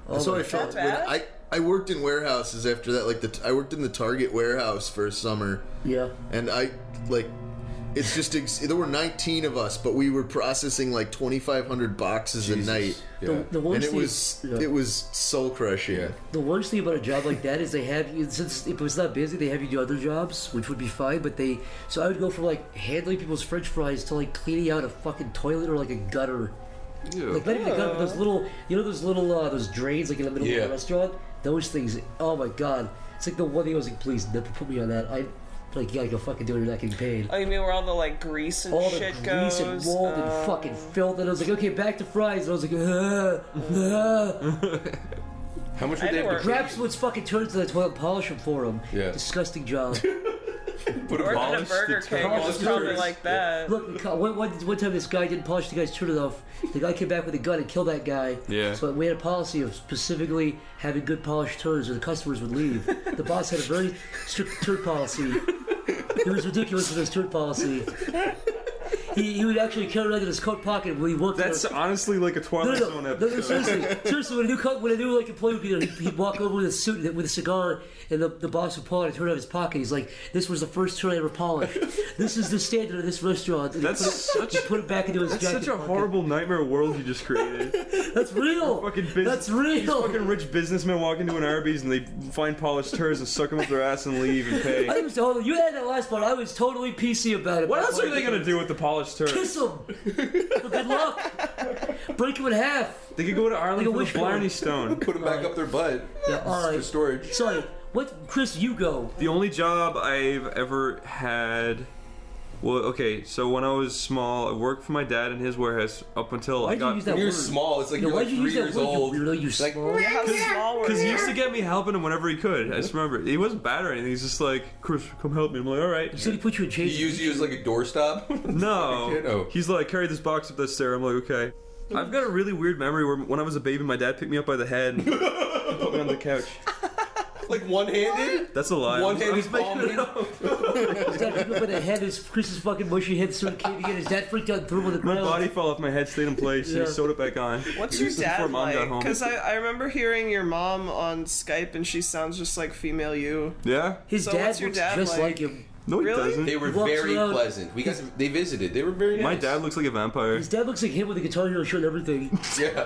That's how my I felt when bad? I worked in warehouses after that. Like I worked in the Target warehouse for a summer, Yeah. and it's just there were 19 of us, but we were processing like 2,500 boxes a night, Yeah. The worst and it thing, was yeah. it was soul crushing. Yeah. The worst thing about a job like that is they have you, since if it was not busy, they have you do other jobs, which would be fine. But so I would go from like handling people's French fries to like cleaning out a fucking toilet or like a gutter. Like not even a gutter, but those little, those drains like in the middle of Yeah. the restaurant. Those things. Oh my god, it's like the one thing I was like, please never put me on that. Like you gotta go fucking do it. You're not getting paid. Oh, you mean where all the like grease and All the shit grease goes? and mold and fucking filth, and I was like, okay, back to fries. And I was like, How much I would they know have to grab someone's fucking turns to the toilet, and polish them for them. Yeah. Disgusting job. put a Working at polish Burger to King turn was off probably turds? like that. Look, one time this guy didn't polish the guy's turd enough. The guy came back with a gun and killed that guy. Yeah. So we had a policy of specifically having good polished turds or the customers would leave. The boss had a very strict turd policy. It was ridiculous with his turd policy. He would actually carry it around in his coat pocket when he worked That's there. honestly like a Twilight Zone episode. Seriously, when a new like employee would be there, he'd walk over with a suit with a cigar, and the boss would pull out a turd out of his pocket. He's like, "This was the first turd I ever polished. This is the standard of this restaurant." And he put it back into his That's jacket such a pocket. horrible nightmare world you just created. That's real. That's These real. fucking rich businessmen walk into an Arby's and they find polished turds and suck them up their ass and leave and pay. You had that last part. I was totally PC about it. What else are they gonna do with the polished turds? Kiss them. Good luck. Break them in half. They could go to Ireland Like a for the wishbone. Blarney Stone. Put them back up their butt. Yeah, all right. For storage. Sorry. What, Chris? You go. The only job I've ever had. Well, okay, so when I was small, I worked for my dad in his warehouse up until I Why'd you got. use that When you're word? small, it's like Yeah, you're why'd like you 3 use that years word, old. you weirdo, you Like, small? How small were Because he you? used to get me helping him whenever he could. I just remember. He wasn't bad or anything. He's just like, Chris, come help me. I'm like, all right. You said he put you in he chains. used you as like a doorstop. No. No. He's like, carry this box up the stair. I'm like, okay. I've got a really weird memory where when I was a baby, my dad picked me up by the head and put me on the couch. Like one-handed. That's a lie. One-handed palming. His dad picked up in the head. His Chris's fucking mushy head started caving in. His dad freaked out and threw him on the My ground. body fell off my head, stayed in place, and Yeah. he sewed it back on. What's your Before dad Mom got like? home. Because I remember hearing your mom on Skype and she sounds just like female you. Yeah? His So dad what's your looks dad just like? like him. No, he Really? doesn't. They were He walks very around- pleasant. They visited. They were very nice. My dad looks like a vampire. His dad looks like him with a Guitar Hero shirt and everything. Yeah.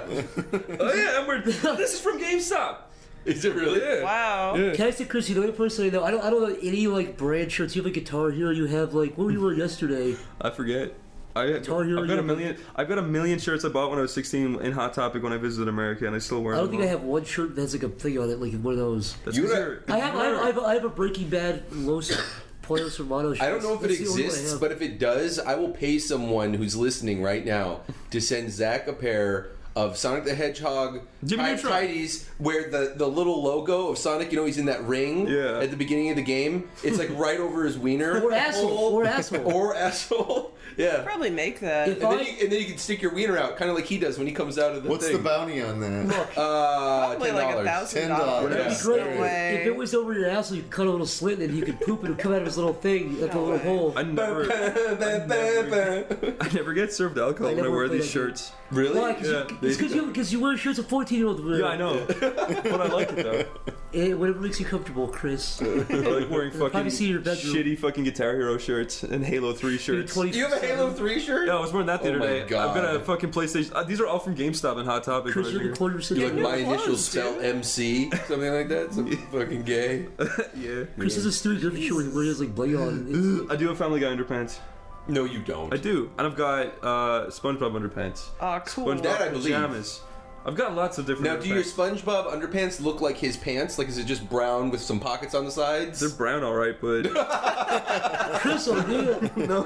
Oh yeah, and this is from GameStop. Is it really? Yeah. Wow. Yeah. Can I say, Chris, you're the only person I know. I don't know any like brand shirts. You have a Guitar Hero. You have like what were you wearing yesterday? I forget. I've Guitar Hero, got a you- million. I've got a million shirts I bought when I was 16 in Hot Topic when I visited America, and I still wear I them. don't think I have one shirt that has like a thing on it, like one of those. That's You 'cause got- you're- I have a Breaking Bad Los Pollos Hermanos shirt. I don't know if it That's the only one I exists, have. but if it does, I will pay someone who's listening right now to send Zach a pair of Sonic the Hedgehog Jimmy Neutron. tidies where the little logo of Sonic, you know, he's in that ring Yeah. at the beginning of the game. It's like right over his wiener. Or asshole. Or asshole. Or asshole. Yeah. Probably make that. If And then you can stick your wiener out, kind of like he does when he comes out of the What's thing. the bounty on that? Probably like $10. $1,000. $10. That'd Yeah. be great. No way. If it was over your asshole, you could cut a little slit and you could poop and it would come out of his little thing at the little way. hole. I never get served alcohol when I never wear played these that game. shirts. Really? Why? Yeah. It's because you wear shirts a 14-year-old wear. Yeah, I know. But I like it though. Whatever makes you comfortable, Chris. I like wearing fucking Probably see your bedroom. shitty fucking Guitar Hero shirts and Halo 3 You're shirts. 20 You have a Halo 3 shirt? Yeah, I was wearing that the Oh other my day. God. I've got a fucking PlayStation. These are all from GameStop and Hot Topic. Chris, when I you're was the corner You like New my initials clothes, spell dude. MC? Something like that? Something fucking gay? here. Chris is a Stewie Griffin shirt where he has like bling on. Yeah. I do have Family Guy underpants. No, you don't. I do. And I've got SpongeBob underpants. Oh, cool. SpongeBob That I believe. pajamas. I've got lots of different Now, do your underpants. SpongeBob underpants look like his pants? Like, is it just brown with some pockets on the sides? They're brown, alright, but Chris, oh yeah. no,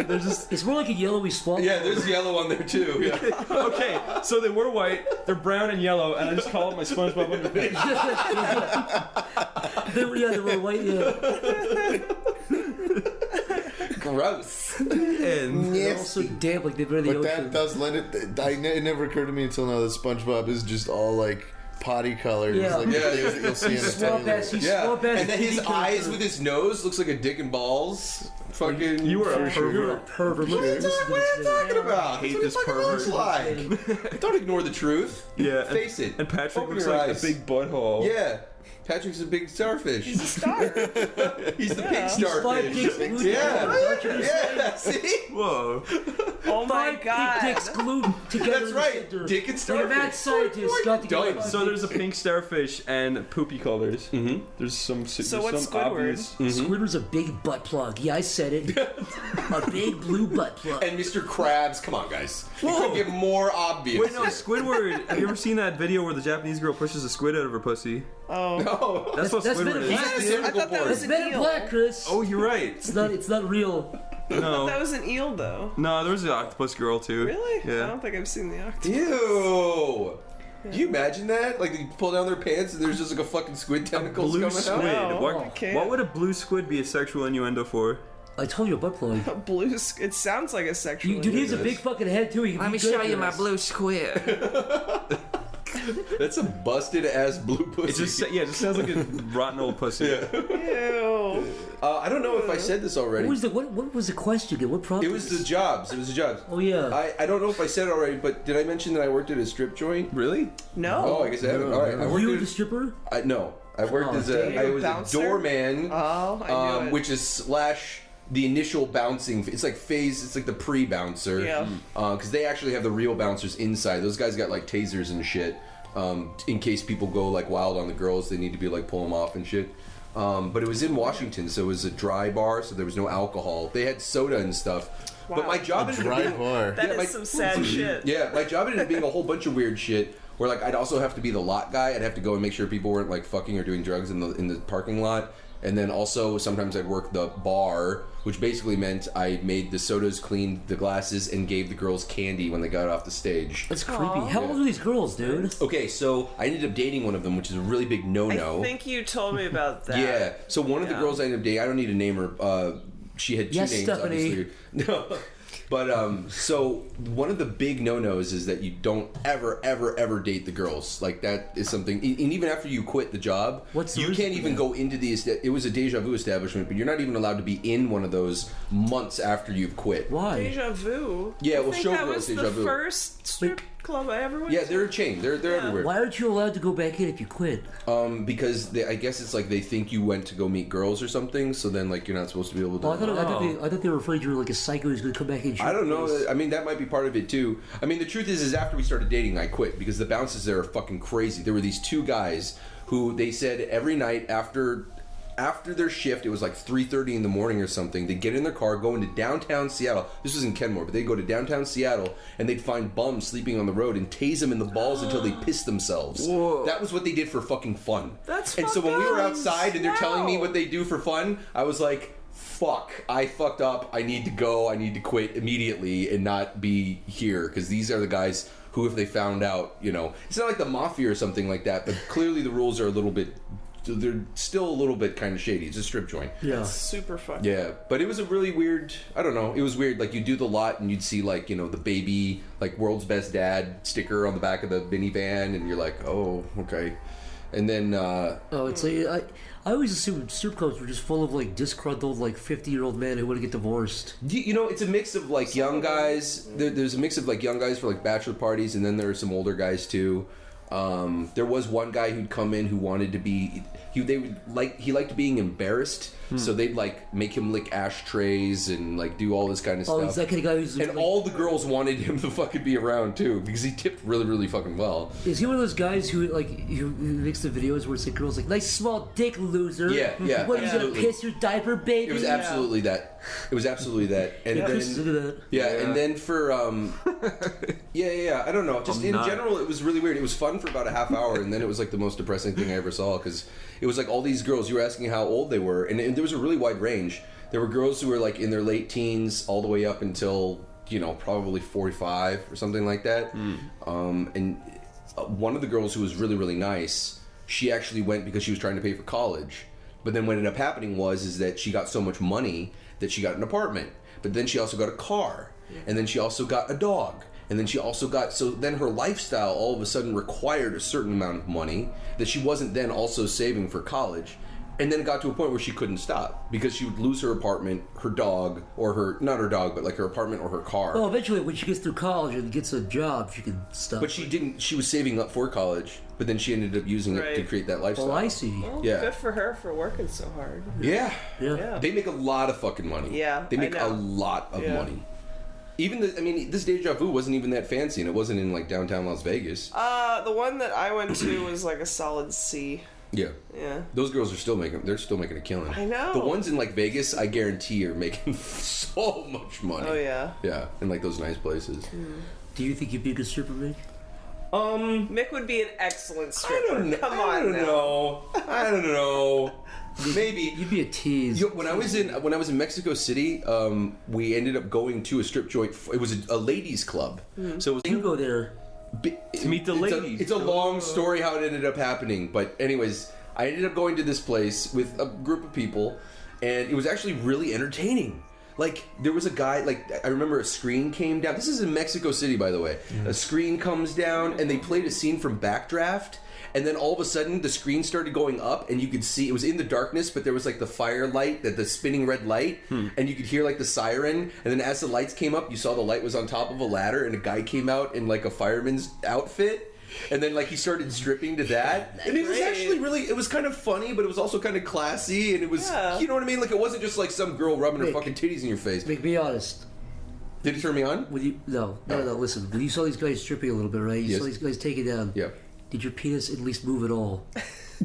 they're just It's more like a yellowy swamp. Yeah, there's yellow on there too. Yeah. okay. So they were white, they're brown and yellow, and I just call it my SpongeBob underpants. They were white. Yeah. Gross. And They're also damp, like they've been in the But ocean. that does lend it. It never occurred to me until now that SpongeBob is just all like potty colors. Yeah. Like Yeah, you'll see in a Swamp trailer. ass, he's Yeah, swamp ass and then his TV eyes character. with his nose looks like a dick and balls. Fucking. you were a You're a pervert. pervert. Look What are you at this. talking about? hate That's this what he fucking pervert. looks like. Don't ignore the truth. Yeah, and- Face it. And Patrick Open looks your like eyes. a big butthole. Yeah. Patrick's a big starfish. He's a star. He's the Yeah. pink He's Five dicks starfish. glued Yeah. together. Aren't you gonna say? Yeah. See? Whoa. Oh my Five god. big dicks glued together. That's in the right. center. Dick and Like a starfish. mad scientist got together. Dumb. So there's a pink starfish and poopy colors. Mhm. There's some. So there's what's some Squidward? obvious. Squidward's a big butt plug. Yeah, I said it. A big blue butt plug. And Mr. Krabs, come on, guys. You could get more obvious. Wait, no, Squidward. Have you ever seen that video where the Japanese girl pushes a squid out of her pussy? Oh. No. That's what That's Squidward been a is. black. He's I the thought that board. was It's an Men in eel. Black, Chris. Oh, you're right. It's not real. No. That was an eel, though. No, there was an octopus girl too. Really? I Yeah. don't think I've seen the octopus. Ew. Can you imagine that? Like, they pull down their pants and there's just like a fucking squid tentacles Blue coming squid. out? No, I what, can't. what would a blue squid be a sexual innuendo for? I told you a butt plug. A blue. It sounds like a sexual. Dude, he has a is. big fucking head too. He can be good at this. blue squid. That's a busted ass blue pussy. It just it just sounds like a rotten old pussy. Yeah. Ew. I don't know if I said this already. What was the question? What prompted It was this? the jobs. It was the jobs. Oh yeah. I don't know if I said it already, but did I mention that I worked at a strip joint? Really? No. Oh, I guess I haven't. All right. I Were worked you at the stripper? no. I worked Oh, as damn. I was a Bouncer? doorman. Oh, I knew it. Which is slash the initial bouncing. It's like phase. It's like the pre-bouncer. Yeah. Because they actually have the real bouncers inside. Those guys got like tasers and shit. In case people go like wild on the girls, they need to be like pull them off and shit. But it was in Washington, so it was a dry bar, so there was no alcohol. They had soda and stuff. But Wow. my job ended up Dry being bar. That yeah, is my- some sad shit. yeah, my job ended up being a whole bunch of weird shit. Where like I'd also have to be the lot guy. I'd have to go and make sure people weren't like fucking or doing drugs in the parking lot. And then also sometimes I'd work the bar, which basically meant I made the sodas, cleaned the glasses, and gave the girls candy when they got off the stage. That's creepy. How old are these girls, dude? Okay, so I ended up dating one of them, which is a really big no-no. I think you told me about that. Yeah. So one of the Yeah. girls I ended up dating, I don't need to name her. She had two Yes, names, Stephanie. obviously. No. But so one of the big no-nos is that you don't ever date the girls. Like that is something. And even after you quit the job, What's the you reason can't for even that? go into the. It was a deja vu establishment, but you're not even allowed to be in one of those months after you've quit. Why? Deja vu. Yeah, well, I think that Showgirls was Deja the Vu. first strip club I ever went Yeah, to. they're a chain. They're everywhere. Why aren't you allowed to go back in if you quit? Because I guess it's like they think you went to go meet girls or something. So then like you're not supposed to be able to. Oh, I thought they were afraid you were like a psycho who's gonna come back in. I don't know. I mean, that might be part of it too. I mean, the truth is after we started dating, I quit because the bounces there are fucking crazy. There were these two guys who they said every night after their shift, it was like 3:30 in the morning or something. They'd get in their car, go into downtown Seattle. This was in Kenmore, but they'd go to downtown Seattle and they'd find bums sleeping on the road and tase them in the balls until they pissed themselves. Whoa. That was what they did for fucking fun. That's and so when we were fucked up. outside and they're telling me Wow. what they do for fun, I was like, fuck, I fucked up. I need to go. I need to quit immediately and not be here because these are the guys who, if they found out, it's not like the mafia or something like that, but clearly the rules are a little bit, they're still a little bit kind of shady. It's a strip joint. Yeah. It's super fun. Yeah, but it was a really weird, I don't know, it was weird. Like, you do the lot and you'd see, like, the baby, like, world's best dad sticker on the back of the minivan, and you're like, oh, okay. And then, it's like, I always assumed strip clubs were just full of, like, disgruntled, like, 50-year-old men who want to get divorced. it's a mix of, like, young guys. There's a mix of, like, young guys for, like, bachelor parties, and then there are some older guys, too. There was one guy who'd come in who wanted to be... He liked being embarrassed, so they'd like make him lick ashtrays and like do all this kind of stuff. Oh, he's that kind of guy who's and like, all the girls wanted him to fucking be around too because he tipped really, really fucking well. Is he one of those guys who makes the videos where it's like girls like nice small dick loser? Yeah. What are you gonna piss your diaper, baby? It was absolutely that. It was absolutely that. And then and then for I don't know. Just in general, it was really weird. It was fun for about a half hour, and then it was like the most depressing thing I ever saw because it was like all these girls. You were asking how old they were, and there was a really wide range. There were girls who were like in their late teens, all the way up until probably 45 or something like that. And one of the girls who was really, really nice, she actually went because she was trying to pay for college. But then what ended up happening is that she got so much money that she got an apartment. But then she also got a car. And then she also got a dog. And then she also got... So then her lifestyle all of a sudden required a certain amount of money that she wasn't then also saving for college. And then it got to a point where she couldn't stop because she would lose her apartment, her dog, or her... Not her dog, but like her apartment or her car. Well, eventually when she gets through college and gets a job, she can stop. But she didn't... She was saving up for college, but then she ended up using it to create that lifestyle. Oh, I see. Well, Yeah. Good for her for working so hard. Yeah. Yeah. They make a lot of fucking money. Yeah, They make I a know. lot of money. Even this Deja Vu wasn't even that fancy, and it wasn't in like downtown Las Vegas. The one that I went to was like a solid C. Yeah. Yeah. Those girls are still making a killing. I know. The ones in like Vegas, I guarantee are making so much money. Oh yeah. Yeah, in like those nice places. Do you think you'd be a good stripper, Mick? Mick would be an excellent stripper. I don't know. Maybe. You'd be a tease. When I was in Mexico City, we ended up going to a strip joint. It was a ladies' club. So it was You go there. To meet the ladies. It's a long story how it ended up happening, but anyways, I ended up going to this place with a group of people, and it was actually really entertaining. Like, there was a guy, like, I remember a screen came down. This is in Mexico City, by the way. A screen comes down, and they played a scene from Backdraft, and then all of a sudden, the screen started going up, and you could see, it was in the darkness, but there was, like, the firelight, the spinning red light, and you could hear, like, the siren, and then as the lights came up, you saw the light was on top of a ladder, and a guy came out in, like, a fireman's outfit, and then, like, he started stripping to that. And it was actually really... It was kind of funny, but it was also kind of classy, and it was... Yeah. You know what I mean? Like, it wasn't just, like, some girl rubbing her Mick. fucking titties in your face. Mick, be honest. Did it turn me on? When you no, listen. When you saw these guys stripping a little bit, right? You saw these guys take it down. Yeah. Did your penis at least move at all?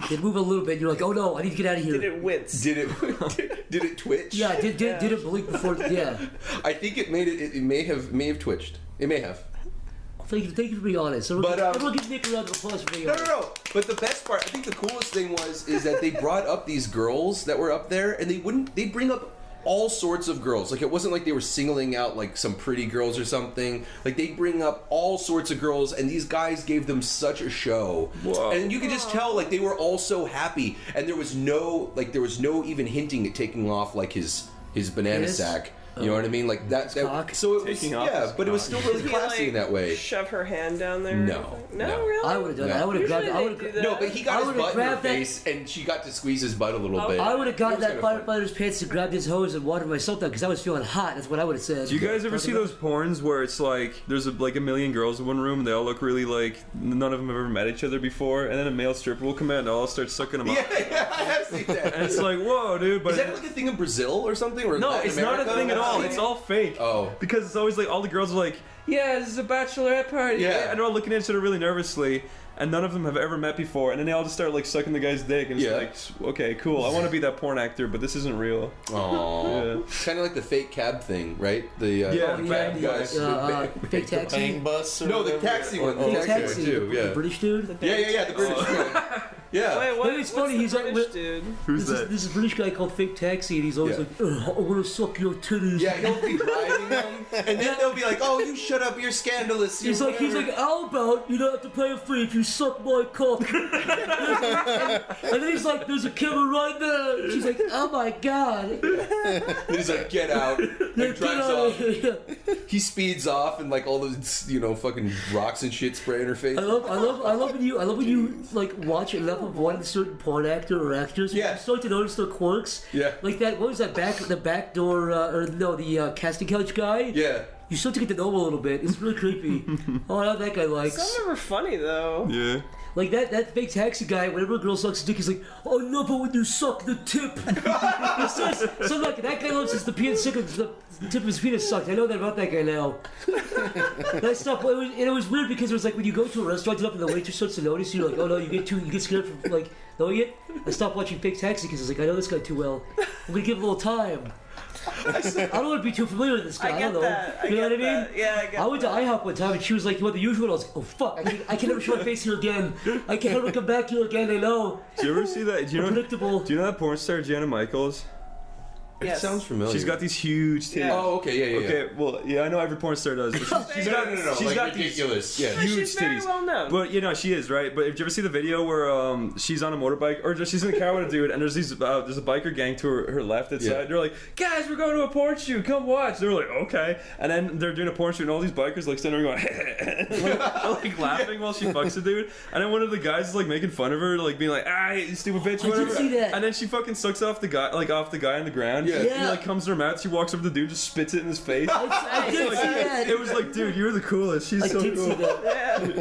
Did it move a little bit? You're like, oh no, I need to get out of here. Did it wince? Did it twitch? Yeah, did it blink before? Yeah. I think it made it. It may have twitched. It may have. Thank you for being honest. Everyone give Nick a round of applause for being honest. No. But the best part, I think the coolest thing is that they brought up these girls that were up there, and they'd bring up all sorts of girls. Like, it wasn't like they were singling out like some pretty girls or something. Like, they'd bring up all sorts of girls, and these guys gave them such a show. Whoa. And you could just tell, like, they were all so happy, and there was no even hinting at taking off like his banana Yes? sack. You know what I mean? Like that. cock? So it was, Taking off his but it was still really Did he, classy in that way. Shove her hand down there? No, No, no. really? I would have done No. that. I would have grabbed. Usually I they would do have. that. No, but he I got his would've butt in her grabbed that- face, and she got to squeeze his butt a little bit. I would have gotten that It was kinda fun. firefighter's pants and grabbed his hose and watered myself down because I was feeling hot. That's what I would have said. Do you guys ever see those porns where it's like there's like a million girls in one room and they all look really like none of them have ever met each other before, and then a male stripper will come out and they'll all start sucking them up. Yeah, I have seen that. And it's like, whoa, dude! But Is that like a thing in Brazil or something? Or no, Latin it's not a America? thing at all. I've It's seen all fake. Oh. Because it's always like all the girls are like, yeah, this is a bachelorette party. Yeah. And they're all looking at each other really nervously, and none of them have ever met before, and then they all just start like sucking the guy's dick, and it's Yeah. like, okay, cool. I want to be that porn actor, but this isn't real. Aww. Yeah. It's kind of like the fake cab thing, right? The Yeah, bad the- guys. fake taxi. Bang bus or No, the whatever. taxi one. The The taxi taxi. one too. The Yeah. British dude. Yeah. The British one. Yeah. Wait, what? It's What's funny, the he's like- British dude? Who's This that? is a British guy called Fake Taxi, and he's always Yeah. like, "Ugh, I want to suck your titties." Yeah, he'll be driving them, and then they'll be like, "Oh, you shut up! You're scandalous." He's you're like, whatever." how about you don't have to pay a fee if you suck my cock? and then he's like, there's a camera right there. She's like, oh my god. And he's like, "Get out!" Get And drives out off. of here. He speeds off, and like all those, fucking rocks and shit spray in her face. I love when you like watch enough of one certain porn actor or actress. Yeah. You start to notice their quirks. Yeah. Like that. What was that the backdoor the casting couch guy? Yeah. You start to get to know him a little bit. It's really creepy. Oh, I know that guy likes. Some of them are funny though. Yeah. Like that fake taxi guy, whenever a girl sucks a dick, he's like, oh no, but when you suck the tip. He says, so like, that guy loves the tip of his penis sucked. I know that about that guy now. That stuff, it was weird because it was like when you go to a restaurant and the waitress starts to notice you, you're like, oh no, you get scared from like knowing it. I stopped watching Fake Taxi because it's like, I know this guy too well. I'm gonna give it a little time. I don't want to be too familiar with this guy. I I get don't know. that. You know what I mean? That. Yeah, I get I went to IHOP one time and she was like, you want the usual? And I was like, oh fuck, I can never show my face here again. I can never come back here again, I know. Do you ever see that? Do you know? Predictable. Do you know that porn star Jana Michaels? Yes. It sounds familiar. She's got these huge titties. Yeah. Oh, okay, yeah. Okay, well, yeah, I know every porn star does. But she's got, No. she's Like got these ridiculous. Yeah. No, huge she's very titties. well known. But she is right. But did you ever see the video where she's on a motorbike or just she's in a car with a dude and there's a biker gang to her left and Yeah. side. They're like, guys, we're going to a porn shoot. Come watch. They're like, okay. And then they're doing a porn shoot and all these bikers like standing there going, like laughing while she fucks the dude. And then one of the guys is like making fun of her, like being like, ah, you stupid bitch, I did whatever. see that. And then she fucking sucks off the guy on the ground. Yeah. He Yeah. like comes to her mouth. She walks over to the dude, just spits it in his face. I did see that. It was like, dude, you're the coolest. She's I so did cool. see that. Yeah. And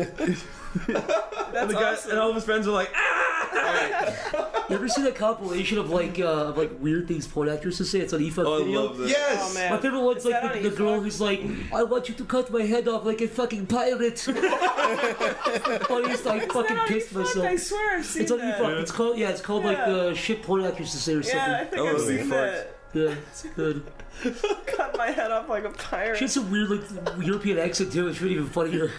That's the guy awesome. and all of his friends are like, ah! You ever see that compilation of like weird things porn actresses say? It's on eFuck Oh, I video. love that. Yes. Oh, man. My favorite one's Is like that on the girl eFuck? who's like, I want you to cut my head off like a fucking pirate. Funniest, I Is that fucking on pissed eFuck? myself. I swear I've seen It's on that. eFuck. It's called like Yeah. shit porn actresses say or something. Yeah, I think Oh, I've that'd be seen fucked. that. Yeah, it's good. Cut my head off like a pirate. She had some weird like European accent too. It's really even funnier.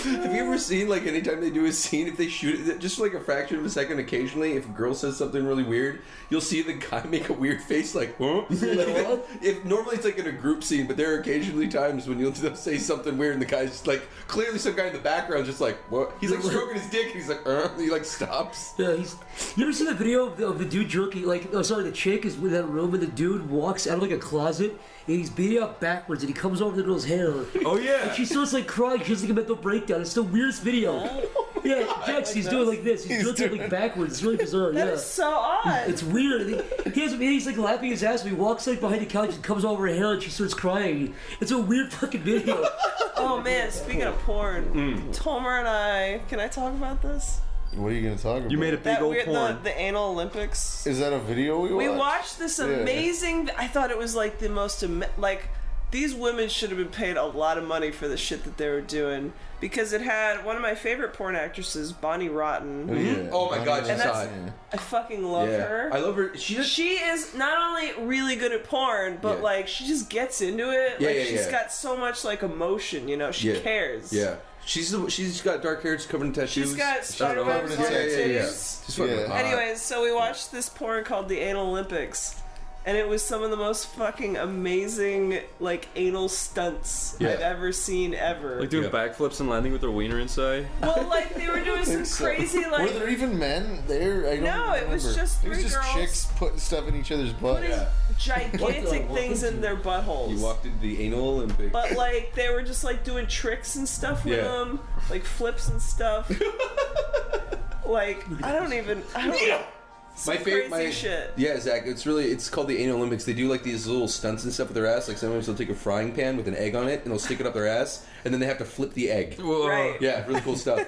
Have you ever seen, like, anytime they do a scene, if they shoot it just like a fraction of a second occasionally, if a girl says something really weird, you'll see the guy make a weird face like, huh? Like, if normally it's like in a group scene, but there are occasionally times when you'll say something weird and the guy's just like, clearly some guy in the background just like, what? He's like stroking his dick and he's like, and he like stops. Yeah, you ever seen the video of the dude jerking? Like, oh sorry, the chick is in that room and the dude walks out of like a closet and he's beating up backwards and he comes over the girl's hair. Oh yeah. And she starts like crying. She has like a mental breakdown. It's the weirdest video. Yeah, Jax, he's doing like this. He's jerking like backwards. It's really bizarre. That Yeah. is so odd. It's weird. He's like laughing his ass. But he walks like behind the couch and comes over her hair and she starts crying. It's a weird fucking video. Oh man, speaking of porn, Tomer and I, can I talk about this? What are you gonna talk about? You made a big That old weird, porn. the anal Olympics. Is that a video we watched? We watched this amazing. I thought it was like the most like. These women should have been paid a lot of money for the shit that they were doing because it had one of my favorite porn actresses, Bonnie Rotten. Oh, yeah. Oh my god, And she's that's- hot. I fucking love her. I love her. She just She is not only really good at porn, but Yeah. like she just gets into it. Yeah, like yeah, she's yeah. got so much like emotion, you know. She Yeah. cares. Yeah. She's got dark hair, she's covered in tattoos. She's got spider webs on her titties. She's fucking Yeah. hot. Anyways, so we watched this porn called the Anal Olympics. And it was some of the most fucking amazing, like, anal stunts Yeah. I've ever seen ever. Like doing Yeah. backflips and landing with their wiener inside. Well, like, they were doing some crazy, Were like, there even men there? I don't No, it was remember. just It was three just girls chicks putting stuff in each other's butt. putting Yeah. gigantic What the- things in their buttholes. You walked into the anal Olympics. But, like, they were just, like, doing tricks and stuff with Yeah. them. Like, flips and stuff. Like, I don't know. Some crazy shit. Yeah, Zach. It's called the Anal Olympics. They do like these little stunts and stuff with their ass. Like sometimes they'll take a frying pan with an egg on it and they'll stick it up their ass, and then they have to flip the egg. Right. Yeah, really cool stuff.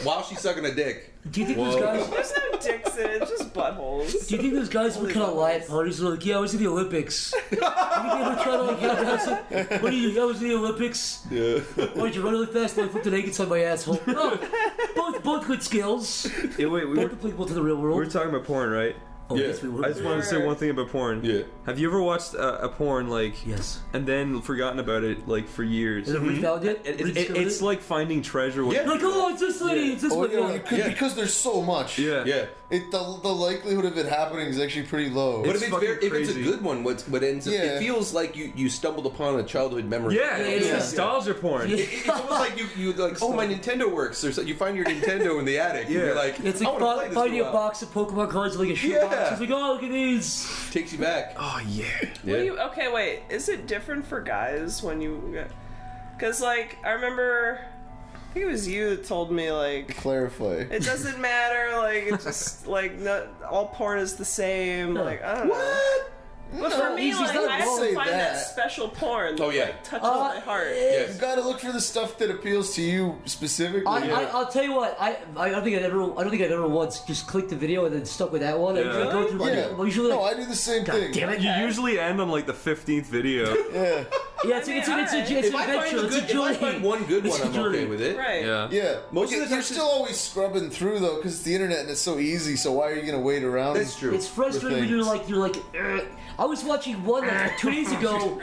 While she's sucking a dick. Do you think those guys? There's no dicks in it, just buttholes. Do you think those guys would kind of lie at parties? They're like, yeah, I was in the Olympics. You think they ever try to like, yeah, what are you? I was in the Olympics. Yeah. Why did you run really fast? Well, I flipped an egg inside my asshole. Oh, both good skills. Yeah, wait, Both applicable to the real we were world. talking about porn, right? Oh, Yeah. yes, we were. I just wanted to say one thing about porn. Yeah. Have you ever watched a porn like Yes. and then forgotten about it like for years? And then refound it? It's like finding treasure. When Yeah. Like, oh, it's this lady, it's this Oh, one. yeah, Yeah. you could, Yeah. because there's so much. Yeah. Yeah. The likelihood of it happening is actually pretty low. But It's if fucking if it's a crazy. good one, what ends up, Yeah. it feels like you stumbled upon a childhood memory. Yeah, it's Yeah. nostalgia porn. Yeah. It's almost like you like, oh, my Nintendo works. Or so you find your Nintendo in the attic. And Yeah. you're like, It's I like wanna play this finding for a while. box of Pokemon cards, like a shoe Yeah. box. It's like, oh, look at these. Takes you back. Oh yeah. What do you? Okay, wait. Is it different for guys when you? Because like I remember, I think it was you that told me like Clarify. it doesn't matter. Like it's just like not all porn is the same. Like I don't know. What? But for me, he's like not I have say to find that that. special porn. That, Oh, yeah. like, touches my heart. Yes. You gotta look for the stuff that appeals to you specifically. I'll tell you what. I don't think I've ever once just clicked the video and then stuck with that one. I usually go through. Yeah. Well, usually, No, like, I do the same God thing. damn it. You usually end on like the 15th video. Yeah. Yeah, it's an If adventure. I find one good It's one, a I'm journey. okay with it. Right. Yeah. Most of the You're time still always scrubbing through though, because it's the internet and it's so easy. So why are you gonna wait around? That's true. It's frustrating when you're like. I was watching one like 2 days ago.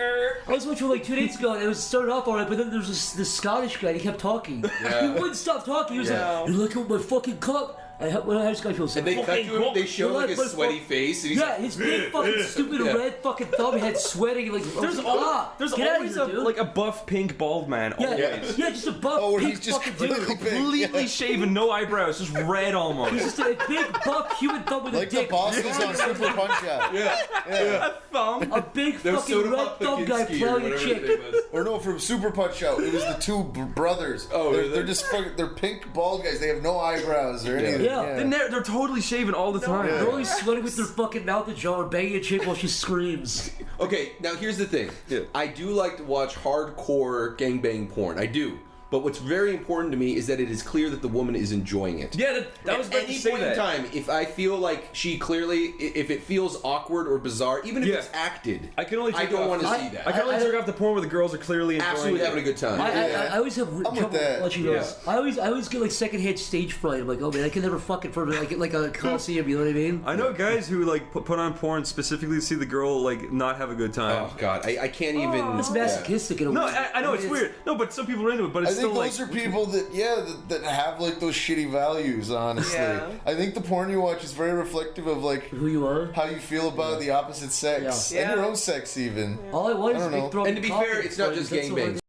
I was watching one like 2 days ago, and it was started off alright, but then there was this Scottish guy. And he kept talking. He wouldn't stop talking. He was like, "You're looking at my fucking cup." How does guy feel? And they cut to him, they show like his sweaty face, and he's Yeah, like, his big fucking stupid Yeah. red fucking thumb head sweating like. There's get always out of here, dude. like a buff pink bald man. Yeah, Always. yeah, just a buff Oh, where pink he's just fucking dude. completely big. Completely shaven, no eyebrows, just red He's almost. just a big buff human thumb with Like a the dick. bosses on Super Punch Out. yeah. Thumb. A big They're fucking soda red pop thumb guy Pakinski or plowing a whatever chick. his name is. Or no, from Super Punch Out, it was the two brothers. Oh, they're, really? they're just fucking, they're pink bald guys. They have no eyebrows or anything. Yeah. They're totally shaven all the time. They're always sweating with their fucking mouth ajar, banging a chick while she screams. Okay, now here's the thing. Yeah. I do like to watch hardcore gangbang porn. I do. But what's very important to me is that it is clear that the woman is enjoying it. Yeah, that was At about any to say point that. in time, if I feel like she clearly, if it feels awkward or bizarre, even if Yeah. it's acted, I can only I jerk don't off- want to I- see I that. can only jerk off the porn where the girls are clearly enjoying Absolutely it. having a good time. I always have with trouble that. watching those. I always get like secondhand stage fright. I'm like, oh man, I can never fuck in front of like a coliseum. You know what I mean? I know guys who like put on porn specifically to see the girl like not have a good time. Oh god, I can't even. It's yeah. masochistic in a way. No, I know it's weird. No, but some people are into it. But I it's think still those like are people that have like those shitty values, honestly. Yeah. I think the porn you watch is very reflective of like Who you are? how you feel about the opposite sex Yeah. and your own sex even. All I want I is a don't know. big throat. And to be fair, it's not just That's all I gangbangs.